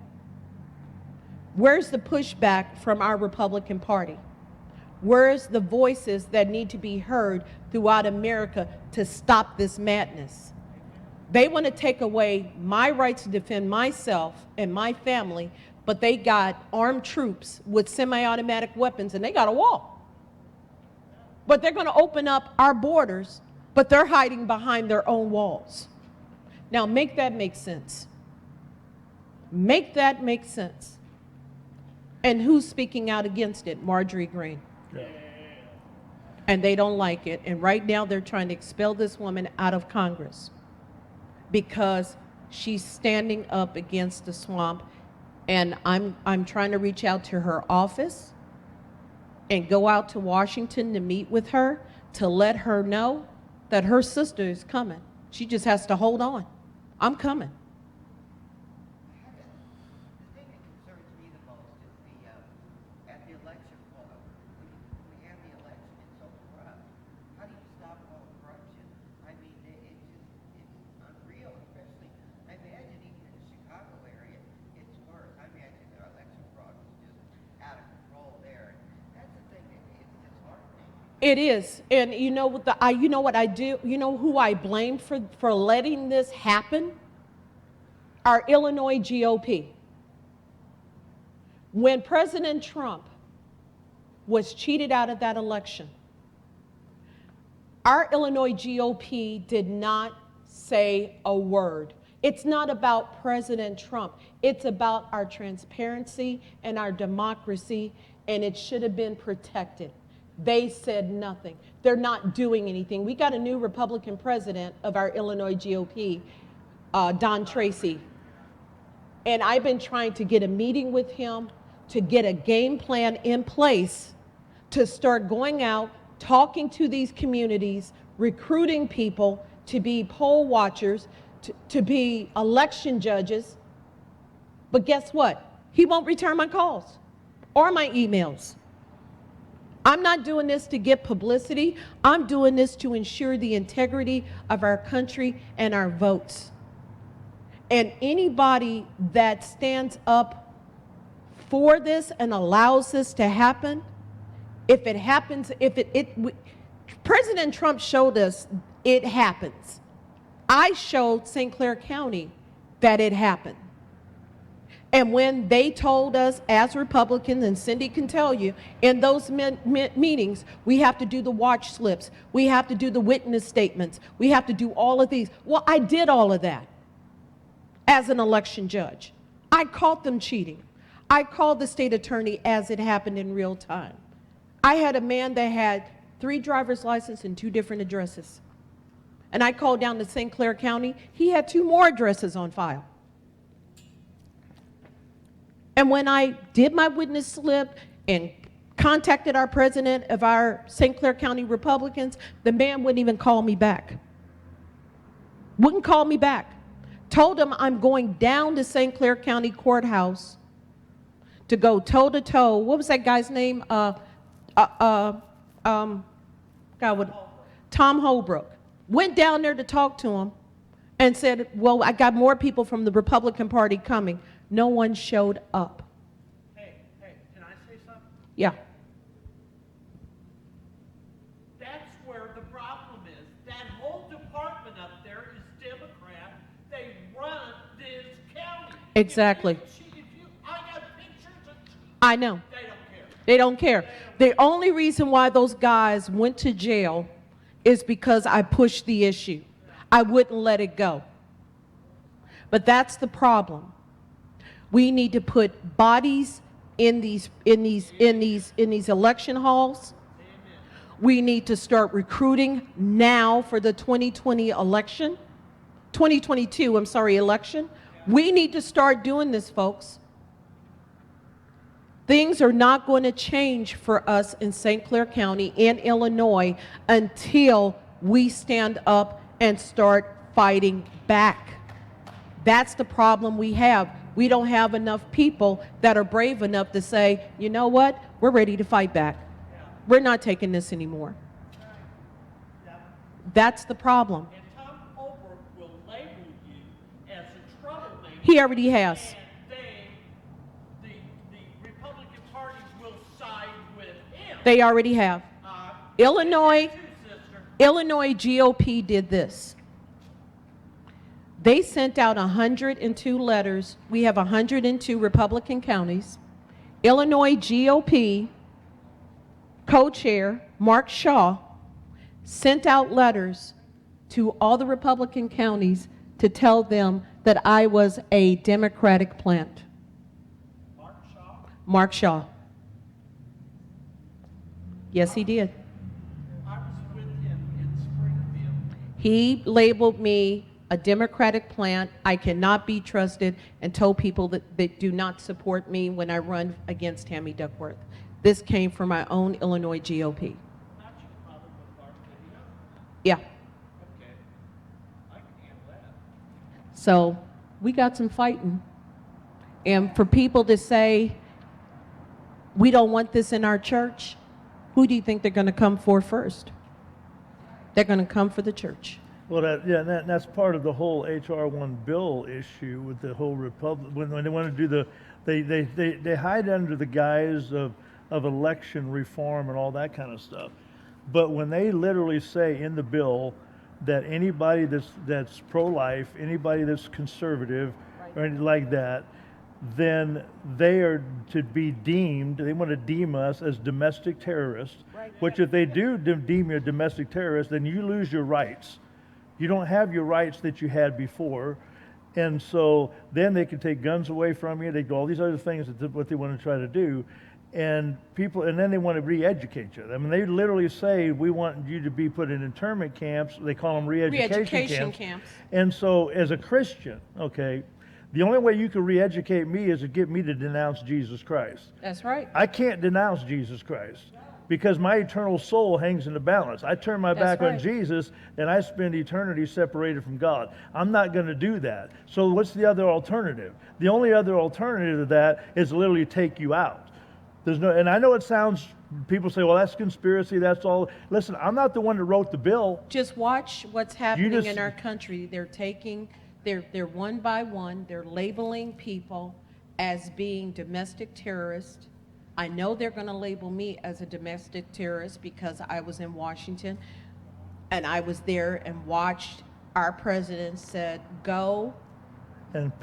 Where's the pushback from our Republican Party? Where's the voices that need to be heard throughout America to stop this madness? They want to take away my right to defend myself and my family, but they got armed troops with semi-automatic weapons, and they got a wall. But they're going to open up our borders, but they're hiding behind their own walls. Now, make that make sense. Make that make sense. And who's speaking out against it? Marjorie Greene. Yeah. And they don't like it. And right now they're trying to expel this woman out of Congress because she's standing up against the swamp. And I'm trying to reach out to her office and go out to Washington to meet with her to let her know that her sister is coming. She just has to hold on. I'm coming. The thing that concerns me the most is at the election point, we have the election, it's so corrupt. How do you stop all corruption? I mean, it's unreal, especially, I imagine even in the Chicago area, it's worse. I imagine the election fraud is just out of control there. That's the thing that is disheartening. It is. And you know what you know what I do? You know who I blame for letting this happen? Our Illinois GOP. When President Trump was cheated out of that election, our Illinois GOP did not say a word. It's not about President Trump. It's about our transparency and our democracy, and it should have been protected. They said nothing. They're not doing anything. We got a new Republican president of our Illinois GOP, Don Tracy. And I've been trying to get a meeting with him to get a game plan in place to start going out, talking to these communities, recruiting people to be poll watchers, to be election judges. But guess what? He won't return my calls or my emails. I'm not doing this to get publicity. I'm doing this to ensure the integrity of our country and our votes. And anybody that stands up for this and allows this to happen, if it happens, President Trump showed us it happens. I showed St. Clair County that it happened. And when they told us as Republicans, and Cindy can tell you, in those meetings, we have to do the watch slips, we have to do the witness statements, we have to do all of these. Well, I did all of that as an election judge. I caught them cheating. I called the state attorney as it happened in real time. I had a man that had 3 driver's licenses and 2 different addresses. And I called down to St. Clair County. He had 2 more addresses on file. And when I did my witness slip and contacted our president of our St. Clair County Republicans, the man wouldn't even call me back. Wouldn't call me back. Told him I'm going down to St. Clair County Courthouse to go toe-to-toe. What was that guy's name? Tom Holbrook. Went down there to talk to him and said, well, I got more people from the Republican Party coming. No one showed up. Hey, can I say something? Yeah. That's where the problem is. That whole department up there is Democrat. They run this county. Exactly. I got pictures of I know. They don't care. They don't care. The only reason why those guys went to jail is because I pushed the issue. I wouldn't let it go. But that's the problem. We need to put bodies in these election halls. We need to start recruiting now for the 2022 election. We need to start doing this, folks. Things are not going to change for us in St. Clair County and Illinois until we stand up and start fighting back. That's the problem we have. We don't have enough people that are brave enough to say, you know what, we're ready to fight back. We're not taking this anymore. That's the problem. And Tom Holbrook will label you as a troublemaker. He already has. And the Republican Party will side with him. They already have. Illinois Sister. GOP did this. They sent out 102 letters. We have 102 Republican counties. Illinois GOP co-chair Mark Shaw sent out letters to all the Republican counties to tell them that I was a Democratic plant. Mark Shaw. Mark Shaw. Yes, he did. I was with him in Springfield. He labeled me a Democratic plant. I cannot be trusted, and told people that they do not support me when I run against Tammy Duckworth. This came from my own Illinois GOP. Not your father, but our video. Yeah. Okay. I can handle that. So we got some fighting. And for people to say, we don't want this in our church, who do you think they're going to come for first? They're going to come for the church. Well, that's part of the whole HR 1 bill issue with the whole Republic. When they want to do they hide under the guise of election reform and all that kind of stuff. But when they literally say in the bill that anybody that's pro-life, anybody that's conservative, or anything like that, then they are to be deemed, they want to deem us as domestic terrorists, which if they do deem you a domestic terrorist, then you lose your rights. You don't have your rights that you had before. And so then they can take guns away from you. They do all these other things what they want to try to do. And then they want to re-educate you. I mean, they literally say, we want you to be put in internment camps. They call them re-education camps. And so as a Christian, okay, the only way you can re-educate me is to get me to denounce Jesus Christ. That's right. I can't denounce Jesus Christ because my eternal soul hangs in the balance. I turn my back on Jesus and I spend eternity separated from God. I'm not going to do that. So what's the other alternative? The only other alternative to that is literally take you out. And I know it sounds, people say, well, that's conspiracy, that's all. Listen, I'm not the one that wrote the bill. Just watch what's happening in our country. They're one by one, they're labeling people as being domestic terrorists. I know they're going to label me as a domestic terrorist because I was in Washington and I was there and watched our president said, go and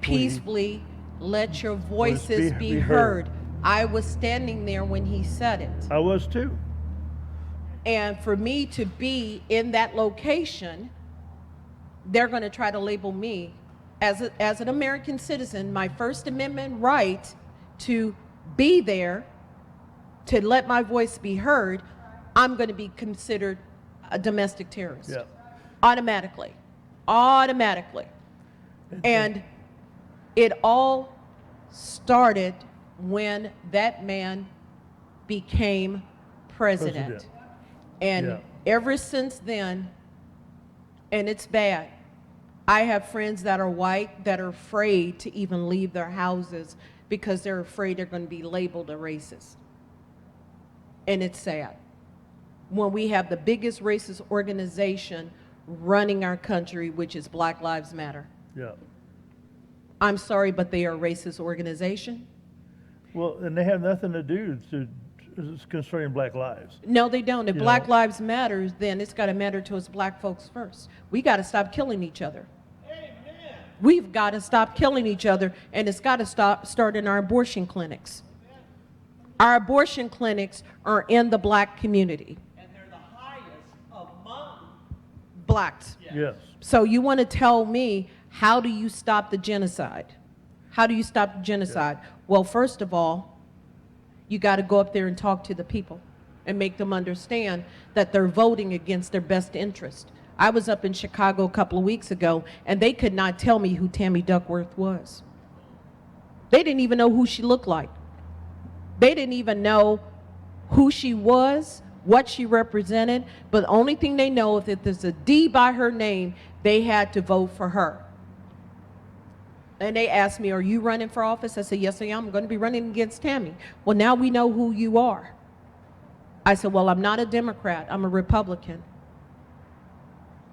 peaceably let your voices be heard. I was standing there when he said it. I was too. And for me to be in that location, they're going to try to label me as an American citizen, my First Amendment right to be there, to let my voice be heard. I'm going to be considered a domestic terrorist. Yeah. Automatically. And it all started when that man became president. And ever since then, and it's bad, I have friends that are white that are afraid to even leave their houses because they're afraid they're going to be labeled a racist. And it's sad. When we have the biggest racist organization running our country, which is Black Lives Matter. Yeah. I'm sorry, but they are a racist organization. Well, and they have nothing to do concerning black lives. No, they don't. If Black Lives Matter, then it's got to matter to us black folks first. We got to stop killing each other. Amen. We've got to stop killing each other, and it's got to start in our abortion clinics. Our abortion clinics are in the black community, And they're the highest among, blacks. Yes. So you want to tell me, how do you stop the genocide? How do you stop the genocide? Well, first of all, you got to go up there and talk to the people and make them understand that they're voting against their best interest. I was up in Chicago a couple of weeks ago, and they could not tell me who Tammy Duckworth was. They didn't even know who she looked like. They didn't even know who she was, what she represented, but the only thing they know is if there's a D by her name, they had to vote for her. And they asked me, are you running for office? I said, yes, I am. I'm going to be running against Tammy. Well, now we know who you are. I said, well, I'm not a Democrat. I'm a Republican.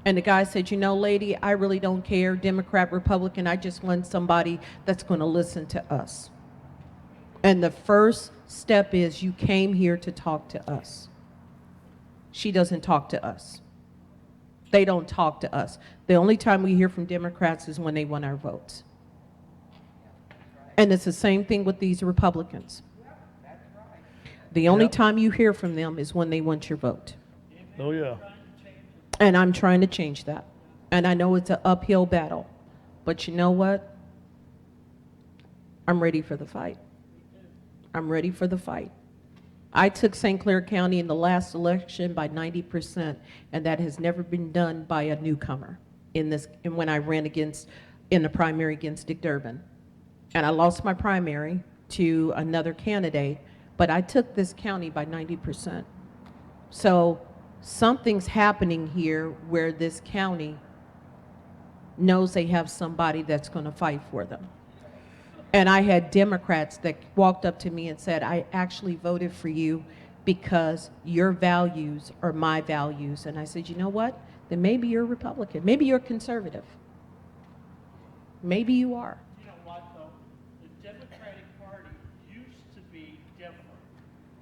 And the guy said, you know, lady, I really don't care, Democrat, Republican. I just want somebody that's going to listen to us. And the first step is you came here to talk to us. She doesn't talk to us. They don't talk to us. The only time we hear from Democrats is when they want our votes. And it's the same thing with these Republicans. The only Yep. time you hear from them is when they want your vote. Oh, yeah. And I'm trying to change that. And I know it's an uphill battle. But you know what? I'm ready for the fight. I'm ready for the fight. I took St. Clair County in the last election by 90%, and that has never been done by a newcomer and when I ran in the primary against Dick Durbin. And I lost my primary to another candidate, but I took this county by 90%. So something's happening here where this county knows they have somebody that's going to fight for them. And I had Democrats that walked up to me and said, I actually voted for you because your values are my values. And I said, you know what? Then maybe you're a Republican. Maybe you're a conservative. Maybe you are. you know what, though? The Democratic Party used to be different.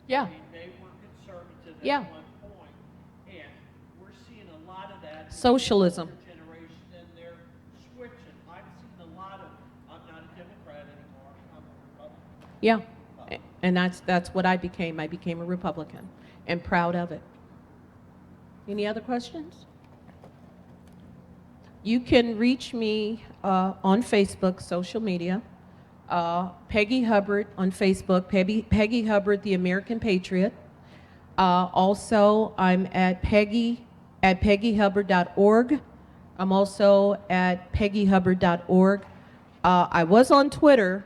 Yeah. I mean, they were conservative Yeah. at one point, and we're seeing a lot of that. in the Socialism. older generation, and they're switching. I've seen a lot of, I'm not a Democrat anymore, I'm a Republican. Yeah. And that's what I became. I became a Republican and proud of it. Any other questions? You can reach me on Facebook, social media. Peggy Hubbard on Facebook, Peggy Hubbard, the American Patriot. Also, I'm at peggyhubbard.org. I'm also at peggyhubbard.org. I was on Twitter,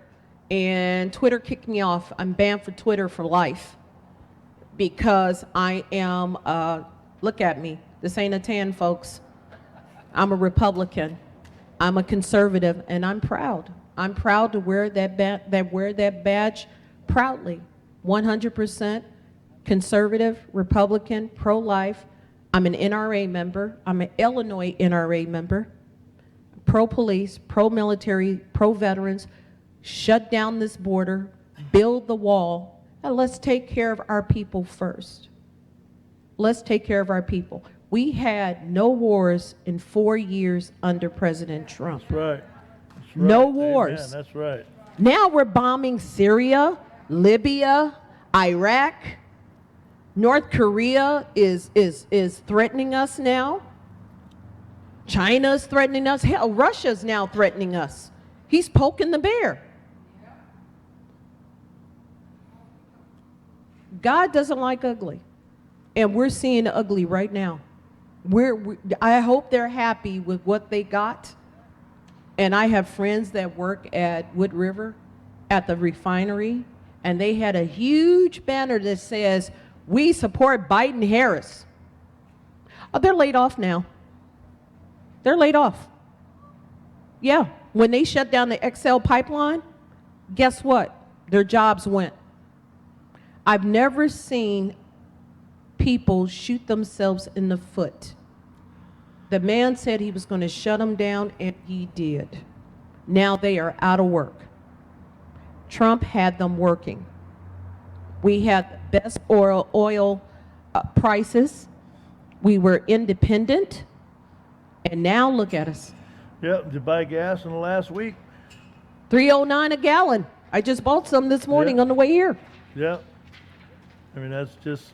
and Twitter kicked me off. I'm banned for Twitter for life because I am, look at me, this ain't a tan, folks. I'm a Republican. I'm a conservative, and I'm proud. I'm proud to wear that badge proudly. 100% conservative, Republican, pro-life. I'm an NRA member. I'm an Illinois NRA member. Pro-police, pro-military, pro-veterans. Shut down this border, build the wall, and let's take care of our people first. Let's take care of our people. We had no wars in 4 years under President Trump. That's right. That's right. No Amen. wars. That's right. Now we're bombing Syria, Libya, Iraq. North Korea is threatening us now. China's threatening us. Hell, Russia's now threatening us. He's poking the bear. God doesn't like ugly. And we're seeing ugly right now. I hope they're happy with what they got. And I have friends that work at Wood River at the refinery, and they had a huge banner that says, "We support Biden Harris." Oh, they're laid off now. They're laid off. Yeah, when they shut down the XL pipeline, guess what? Their jobs went. I've never seen people shoot themselves in the foot. The man said he was going to shut them down, and he did. Now they are out of work. Trump had them working. We had the best oil prices. We were independent. And now look at us. Yep, to buy gas in the last week. $3.09 a gallon. I just bought some this morning Yeah. on the way here. Yep. I mean, that's just,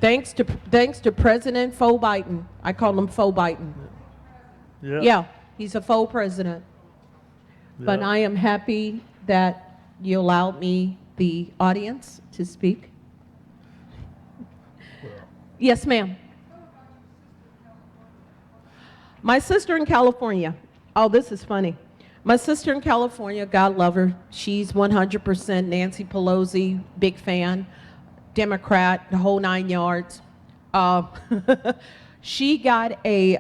Thanks to President Faux Biden. I call him Faux Biden. yeah. Yeah, he's a faux president. But yeah. I am happy that you allowed me the audience to speak. Yes, ma'am. My sister in California. Oh, this is funny. My sister in California, God love her. She's 100% Nancy Pelosi, big fan, Democrat, the whole 9 yards. She got a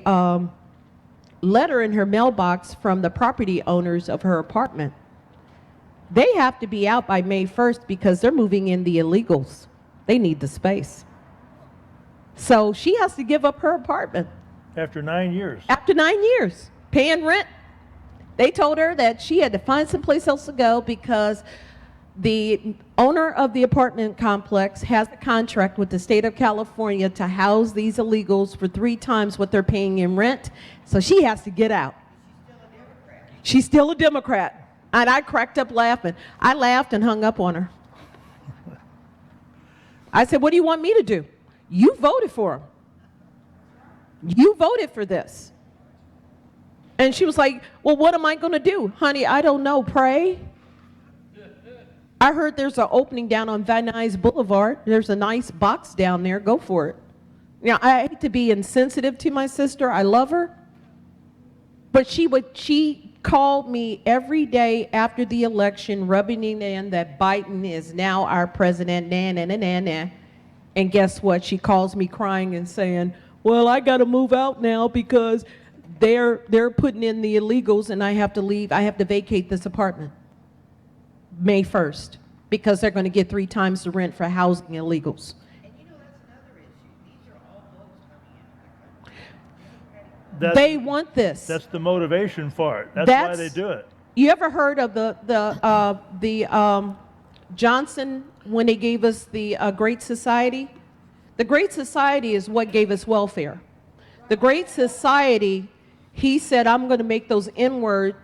letter in her mailbox from the property owners of her apartment. They have to be out by May 1st because they're moving in the illegals. They need the space. So she has to give up her apartment. After 9 years. After 9 years, paying rent. They told her that she had to find someplace else to go because the owner of the apartment complex has a contract with the state of California to house these illegals for 3 times what they're paying in rent. So she has to get out. She's still a Democrat. And I cracked up laughing. I laughed and hung up on her. I said, what do you want me to do? You voted for him. You voted for this. And she was like, well, what am I going to do? Honey, I don't know. Pray. I heard there's an opening down on Van Nuys Boulevard. There's a nice box down there. Go for it. Now, I hate to be insensitive to my sister. I love her. But she called me every day after the election, rubbing it in that Biden is now our president. Nah, nah, nah, nah, nah. And guess what? She calls me crying and saying, well, I got to move out now because they're putting in the illegals and I have to leave. I have to vacate this apartment May 1st because they're going to get 3 times the rent for housing illegals. And you know, that's another issue. These are all votes coming into the country. They want this. That's the motivation for it. That's why they do it. You ever heard of the Johnson when they gave us the Great Society? The Great Society is what gave us welfare. The Great Society, he said, I'm going to make those N-words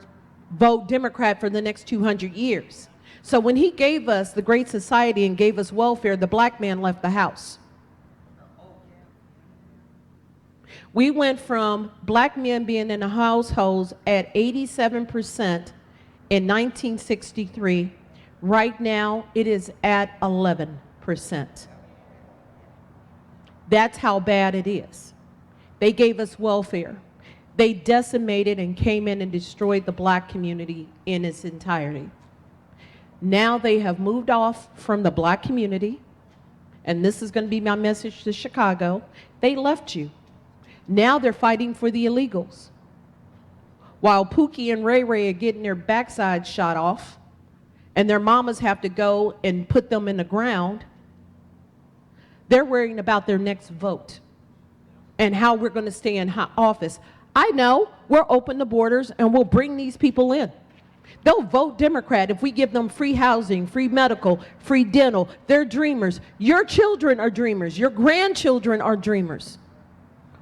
vote Democrat for the next 200 years. So when he gave us the Great Society and gave us welfare, the black man left the house. We went from black men being in the households at 87% in 1963. Right now, it is at 11%. That's how bad it is. They gave us welfare. They decimated and came in and destroyed the black community in its entirety. Now they have moved off from the black community, and this is going to be my message to Chicago. They left you. Now they're fighting for the illegals. While Pookie and Ray Ray are getting their backside shot off, and their mamas have to go and put them in the ground, they're worrying about their next vote and how we're going to stay in office. I know we'll open the borders and we'll bring these people in. They'll vote Democrat if we give them free housing, free medical, free dental. They're dreamers. Your children are dreamers. Your grandchildren are dreamers.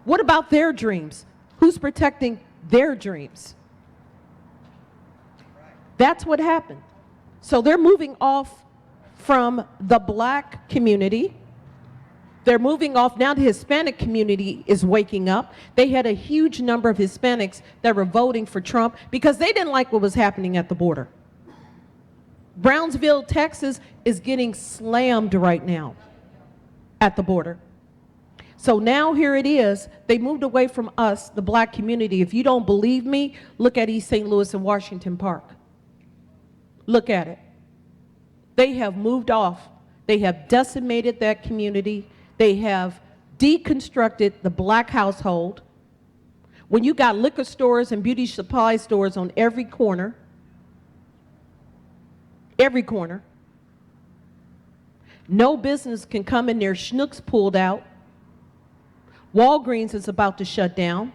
What about their dreams? Who's protecting their dreams? That's what happened. So they're moving off from the black community. They're moving off. Now the Hispanic community is waking up. They had a huge number of Hispanics that were voting for Trump because they didn't like what was happening at the border. Brownsville, Texas is getting slammed right now at the border. So now here it is. They moved away from us, the black community. If you don't believe me, look at East St. Louis and Washington Park. Look at it. They have moved off. They have decimated that community. They have deconstructed the black household. When you got liquor stores and beauty supply stores on every corner, no business can come in there, schnooks pulled out. Walgreens is about to shut down.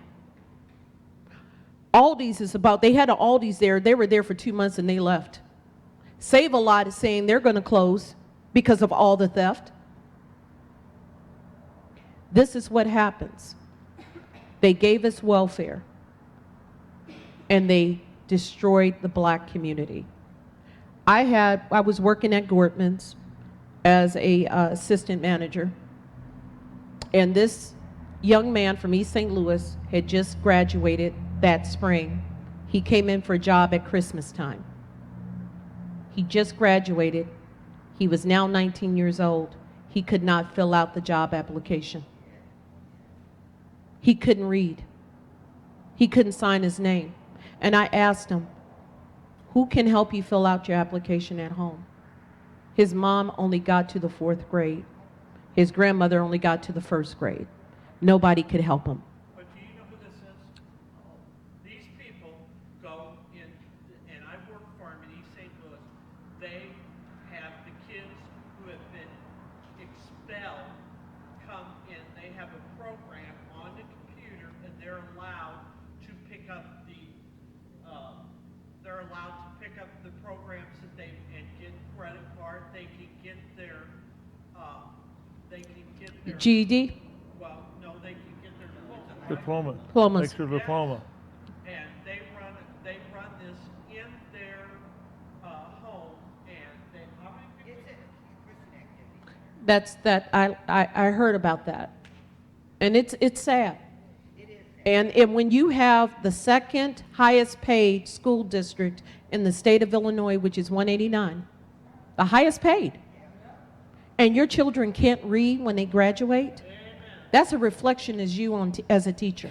Aldi's is about, they had an Aldi's there. They were there for 2 months and they left. Save-A-Lot is saying they're going to close because of all the theft. This is what happens. They gave us welfare and they destroyed the black community. I was working at Gortman's. as a assistant manager. And this young man from East St. Louis had just graduated that spring. He came in for a job at Christmas time. He just graduated. He was now 19 years old. He could not fill out the job application. He couldn't read. He couldn't sign his name. And I asked him, who can help you fill out your application at home? His mom only got to the 4th grade. His grandmother only got to the 1st grade. Nobody could help him. But do you know who this is? These people go in, and I work for them in East St. Louis. They have the kids who have been expelled come in. They have a program on the computer, and they're allowed to pick up the programs that and get credit card. They can get their GED? Well, no, they can get their diploma. Diploma. Diplomas. Extra diploma. And they run this in their home, and they, how many people? It's a Christian activity. That's I heard about that. And it's sad. It is. And when you have the second highest paid school district in the state of Illinois, which is 189, the highest paid, and your children can't read when they graduate, that's a reflection as you as a teacher.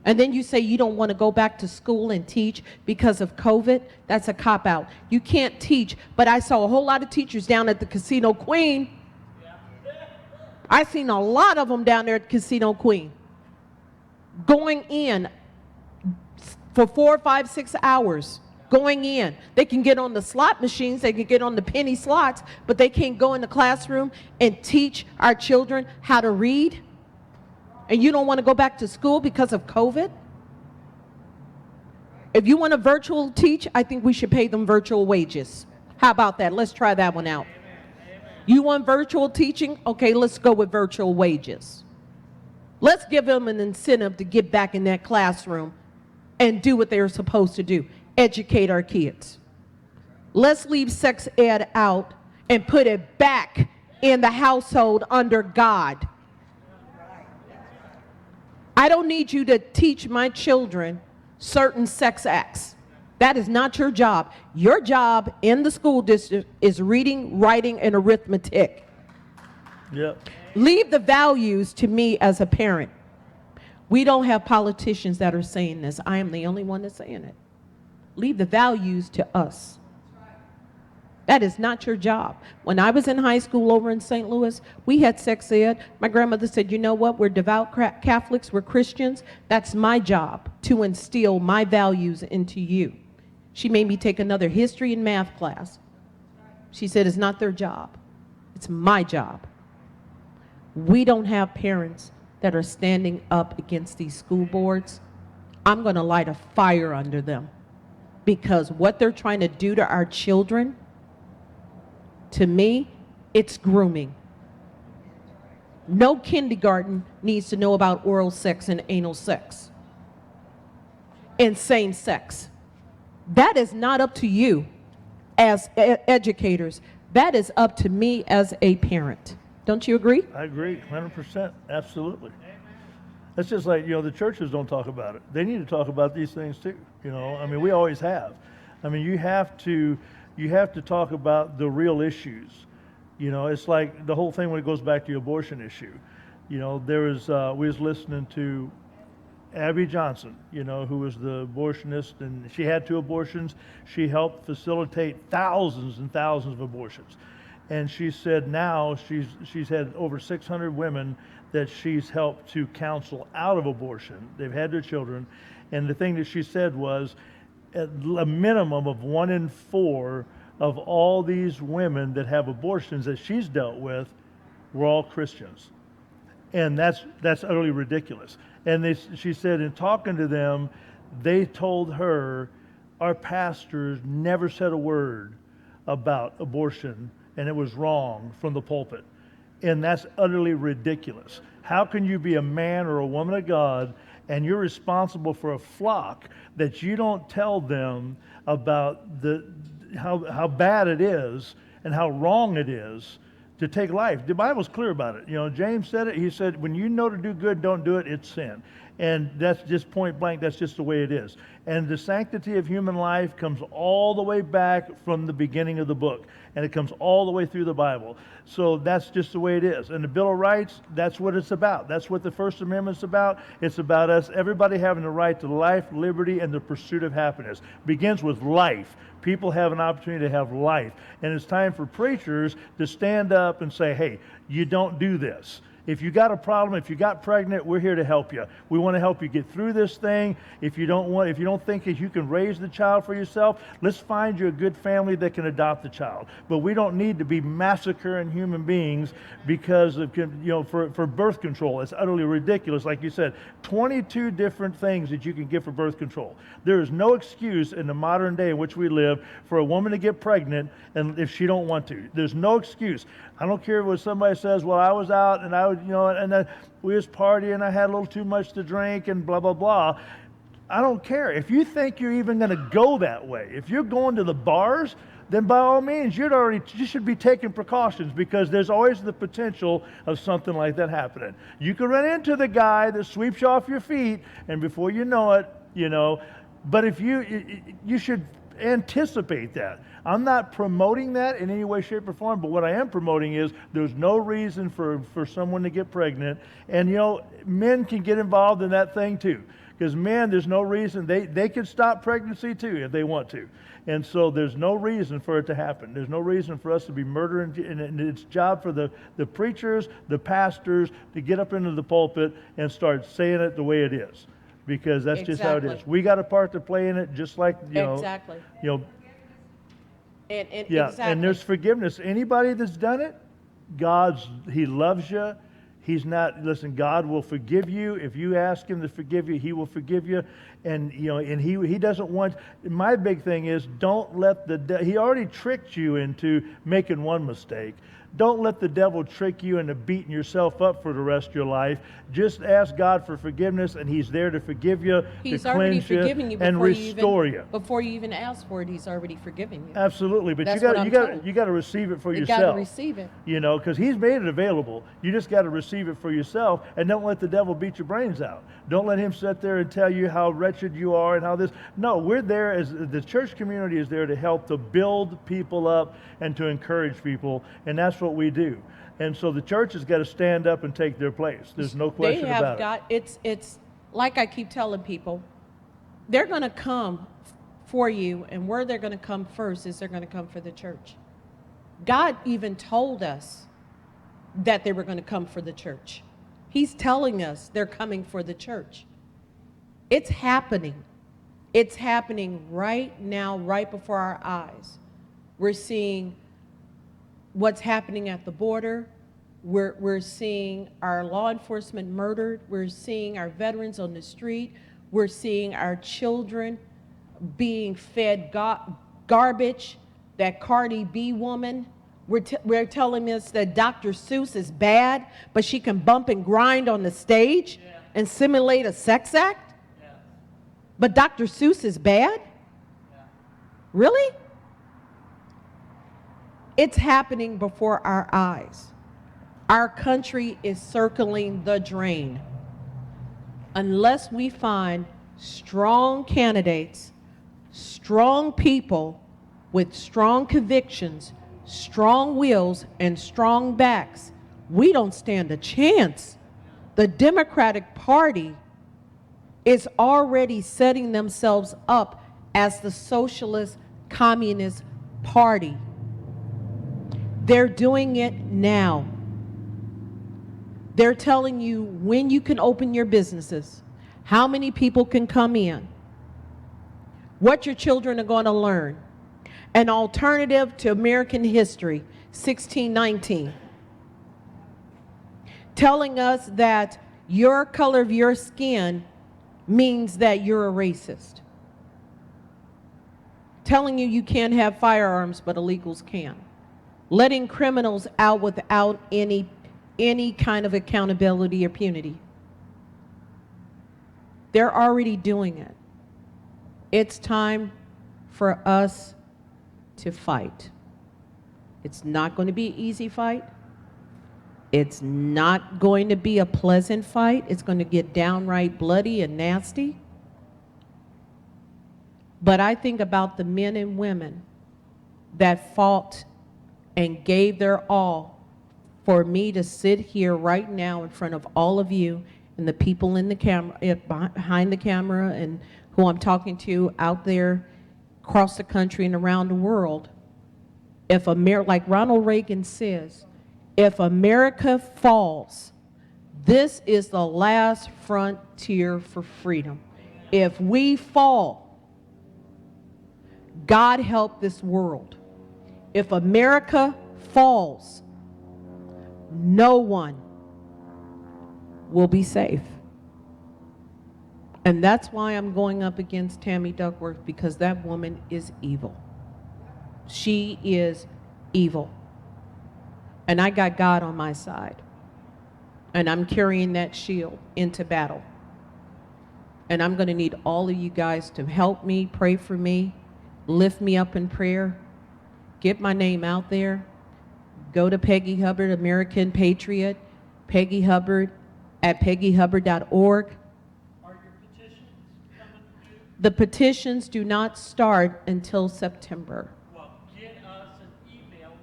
And then you say you don't want to go back to school and teach because of COVID. That's a cop-out. You can't teach, but I saw a whole lot of teachers down at the Casino Queen. I seen a lot of them down there at Casino Queen going in for 4, 5, 6 hours. Going in. They can get on the slot machines, they can get on the penny slots, but they can't go in the classroom and teach our children how to read. And you don't want to go back to school because of COVID? If you want to virtual teach, I think we should pay them virtual wages. How about that? Let's try that one out. You want virtual teaching? Okay, let's go with virtual wages. Let's give them an incentive to get back in that classroom and do what they're supposed to do. Educate our kids. Let's leave sex ed out and put it back in the household under God. I don't need you to teach my children certain sex acts. That is not your job. Your job in the school district is reading, writing, and arithmetic. Yep. Leave the values to me as a parent. We don't have politicians that are saying this. I am the only one that's saying it. Leave the values to us. That is not your job. When I was in high school over in St. Louis, we had sex ed. My grandmother said, you know what, we're devout Catholics, we're Christians. That's my job, to instill my values into you. She made me take another history and math class. She said, it's not their job. It's my job. We don't have parents that are standing up against these school boards. I'm going to light a fire under them. Because what they're trying to do to our children, to me, it's grooming. No kindergarten needs to know about oral sex and anal sex and same sex. That is not up to you as educators. That is up to me as a parent. Don't you agree? I agree, 100%, absolutely. It's just like, the churches don't talk about it. They need to talk about these things too. I mean, we always have. I mean, you have to talk about the real issues. It's like the whole thing when it goes back to the abortion issue. We was listening to Abby Johnson, who was the abortionist, and she had 2 abortions. She helped facilitate thousands and thousands of abortions. And she said now she's had over 600 women that she's helped to counsel out of abortion. They've had their children. And the thing that she said was a minimum of 1 in 4 of all these women that have abortions that she's dealt with were all Christians. And that's utterly ridiculous. And she said in talking to them, they told her, our pastors never said a word about abortion, and it was wrong from the pulpit. And that's utterly ridiculous. How can you be a man or a woman of God and you're responsible for a flock that you don't tell them about how bad it is and how wrong it is to take life. The Bible's clear about it. You know, James said it. He said, when you know to do good, don't do it, it's sin. And that's just point blank. That's just the way it is. And the sanctity of human life comes all the way back from the beginning of the book. And it comes all the way through the Bible. So that's just the way it is. And the Bill of Rights, that's what it's about. That's what the First Amendment's about. It's about us, everybody having the right to life, liberty, and the pursuit of happiness. It begins with life. People have an opportunity to have life. And it's time for preachers to stand up and say, hey, you don't do this. If you got a problem, if you got pregnant, we're here to help you. We want to help you get through this thing. If you don't think that you can raise the child for yourself, let's find you a good family that can adopt the child. But we don't need to be massacring human beings because of, for birth control. It's utterly ridiculous. Like you said, 22 different things that you can get for birth control. There is no excuse in the modern day in which we live for a woman to get pregnant and if she don't want to. There's no excuse. I don't care what somebody says, well, I was out and we was partying, I had a little too much to drink and blah, blah, blah. I don't care. If you think you're even going to go that way, if you're going to the bars, then by all means, you should be taking precautions because there's always the potential of something like that happening. You could run into the guy that sweeps you off your feet, and before you know it, but if you should anticipate that. I'm not promoting that in any way, shape, or form, but what I am promoting is there's no reason for someone to get pregnant. And, men can get involved in that thing too. Because men, there's no reason. They can stop pregnancy too if they want to. And so there's no reason for it to happen. There's no reason for us to be murdering. And it's job for the preachers, the pastors, to get up into the pulpit and start saying it the way it is. Because that's just how it is. We got a part to play in it, just like, Exactly. And yeah, exactly. and there's forgiveness. Anybody that's done it, He loves you. Listen, God will forgive you. If you ask Him to forgive you, He will forgive you. And, and He doesn't want, my big thing is don't let He already tricked you into making one mistake. Don't let the devil trick you into beating yourself up for the rest of your life. Just ask God for forgiveness, and He's there to forgive you, He's to already cleanse you, forgiven you and restore you. Before you even ask for it, He's already forgiven you. Absolutely, but That's you what I'm got told. you got to receive it for You yourself. got to receive it. Because He's made it available. You just got to receive it for yourself, and don't let the devil beat your brains out. Don't let him sit there and tell you how wretched you are and how this. No, we're there as the church community is there to help to build people up and to encourage people, and that's what we do. And so the church has got to stand up and take their place. There's no question about it. It's like I keep telling people, they're going to come for you, and where they're going to come first is they're going to come for the church. God even told us that they were going to come for the church. He's telling us they're coming for the church. It's happening. It's happening right now, right before our eyes. We're seeing what's happening at the border. We're seeing our law enforcement murdered. We're seeing our veterans on the street. We're seeing our children being fed garbage. That Cardi B woman, we're telling us that Dr. Seuss is bad, but she can bump and grind on the stage and simulate a sex act. But Dr. Seuss is bad? Really? It's happening before our eyes. Our country is circling the drain. Unless we find strong candidates, strong people with strong convictions, strong wills, and strong backs, we don't stand a chance. The Democratic Party is already setting themselves up as the socialist communist party. They're doing it now. They're telling you when you can open your businesses, how many people can come in, what your children are going to learn. An alternative to American history, 1619, telling us that your color of your skin means that you're a racist. Telling you can't have firearms, but illegals can. Letting criminals out without any kind of accountability or punity. They're already doing it. It's time for us to fight. It's not going to be an easy fight. It's not going to be a pleasant fight. It's going to get downright bloody and nasty. But I think about the men and women that fought and gave their all for me to sit here right now in front of all of you and the people in the camera, behind the camera, and who I'm talking to out there across the country and around the world. If like Ronald Reagan says, if America falls, this is the last frontier for freedom. If we fall, God help this world. If America falls, no one will be safe. And that's why I'm going up against Tammy Duckworth, because that woman is evil. She is evil. And I got God on my side. And I'm carrying that shield into battle. And I'm going to need all of you guys to help me, pray for me, lift me up in prayer, get my name out there. Go to Peggy Hubbard, American Patriot, Peggy Hubbard at peggyhubbard.org. Are your petitions coming due? The petitions do not start until September. Well, get us an email.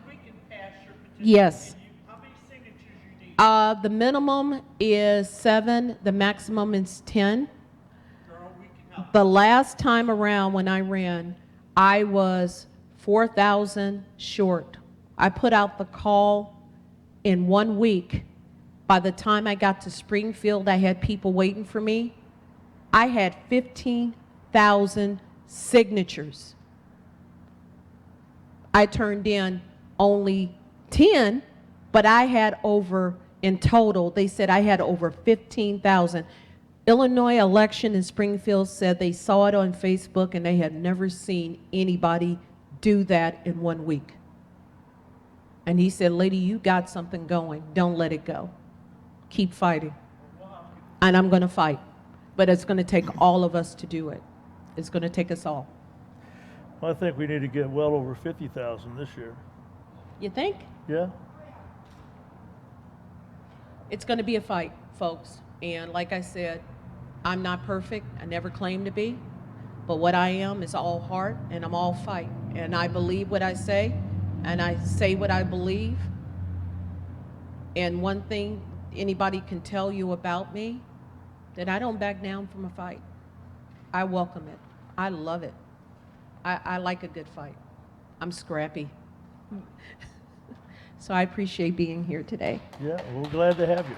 We can pass your petition. Yes. How many signatures you need? The minimum is 7, the maximum is 10. Girl, we can help. The last time around when I ran, I was 4,000 short. I put out the call in 1 week. By the time I got to Springfield, I had people waiting for me. I had 15,000 signatures. I turned in only 10, but I had over, in total, they said I had over 15,000. Illinois election in Springfield said they saw it on Facebook and they had never seen anybody do that in 1 week. And he said, lady, you got something going. Don't let it go. Keep fighting. And I'm going to fight. But it's going to take all of us to do it. It's going to take us all. Well, I think we need to get well over 50,000 this year. You think? Yeah? It's going to be a fight, folks. And like I said, I'm not perfect. I never claim to be. But what I am is all heart and I'm all fight. And I believe what I say. And I say what I believe. And one thing anybody can tell you about me, that I don't back down from a fight. I welcome it. I love it. I like a good fight. I'm scrappy. So I appreciate being here today. Yeah, we're glad to have you.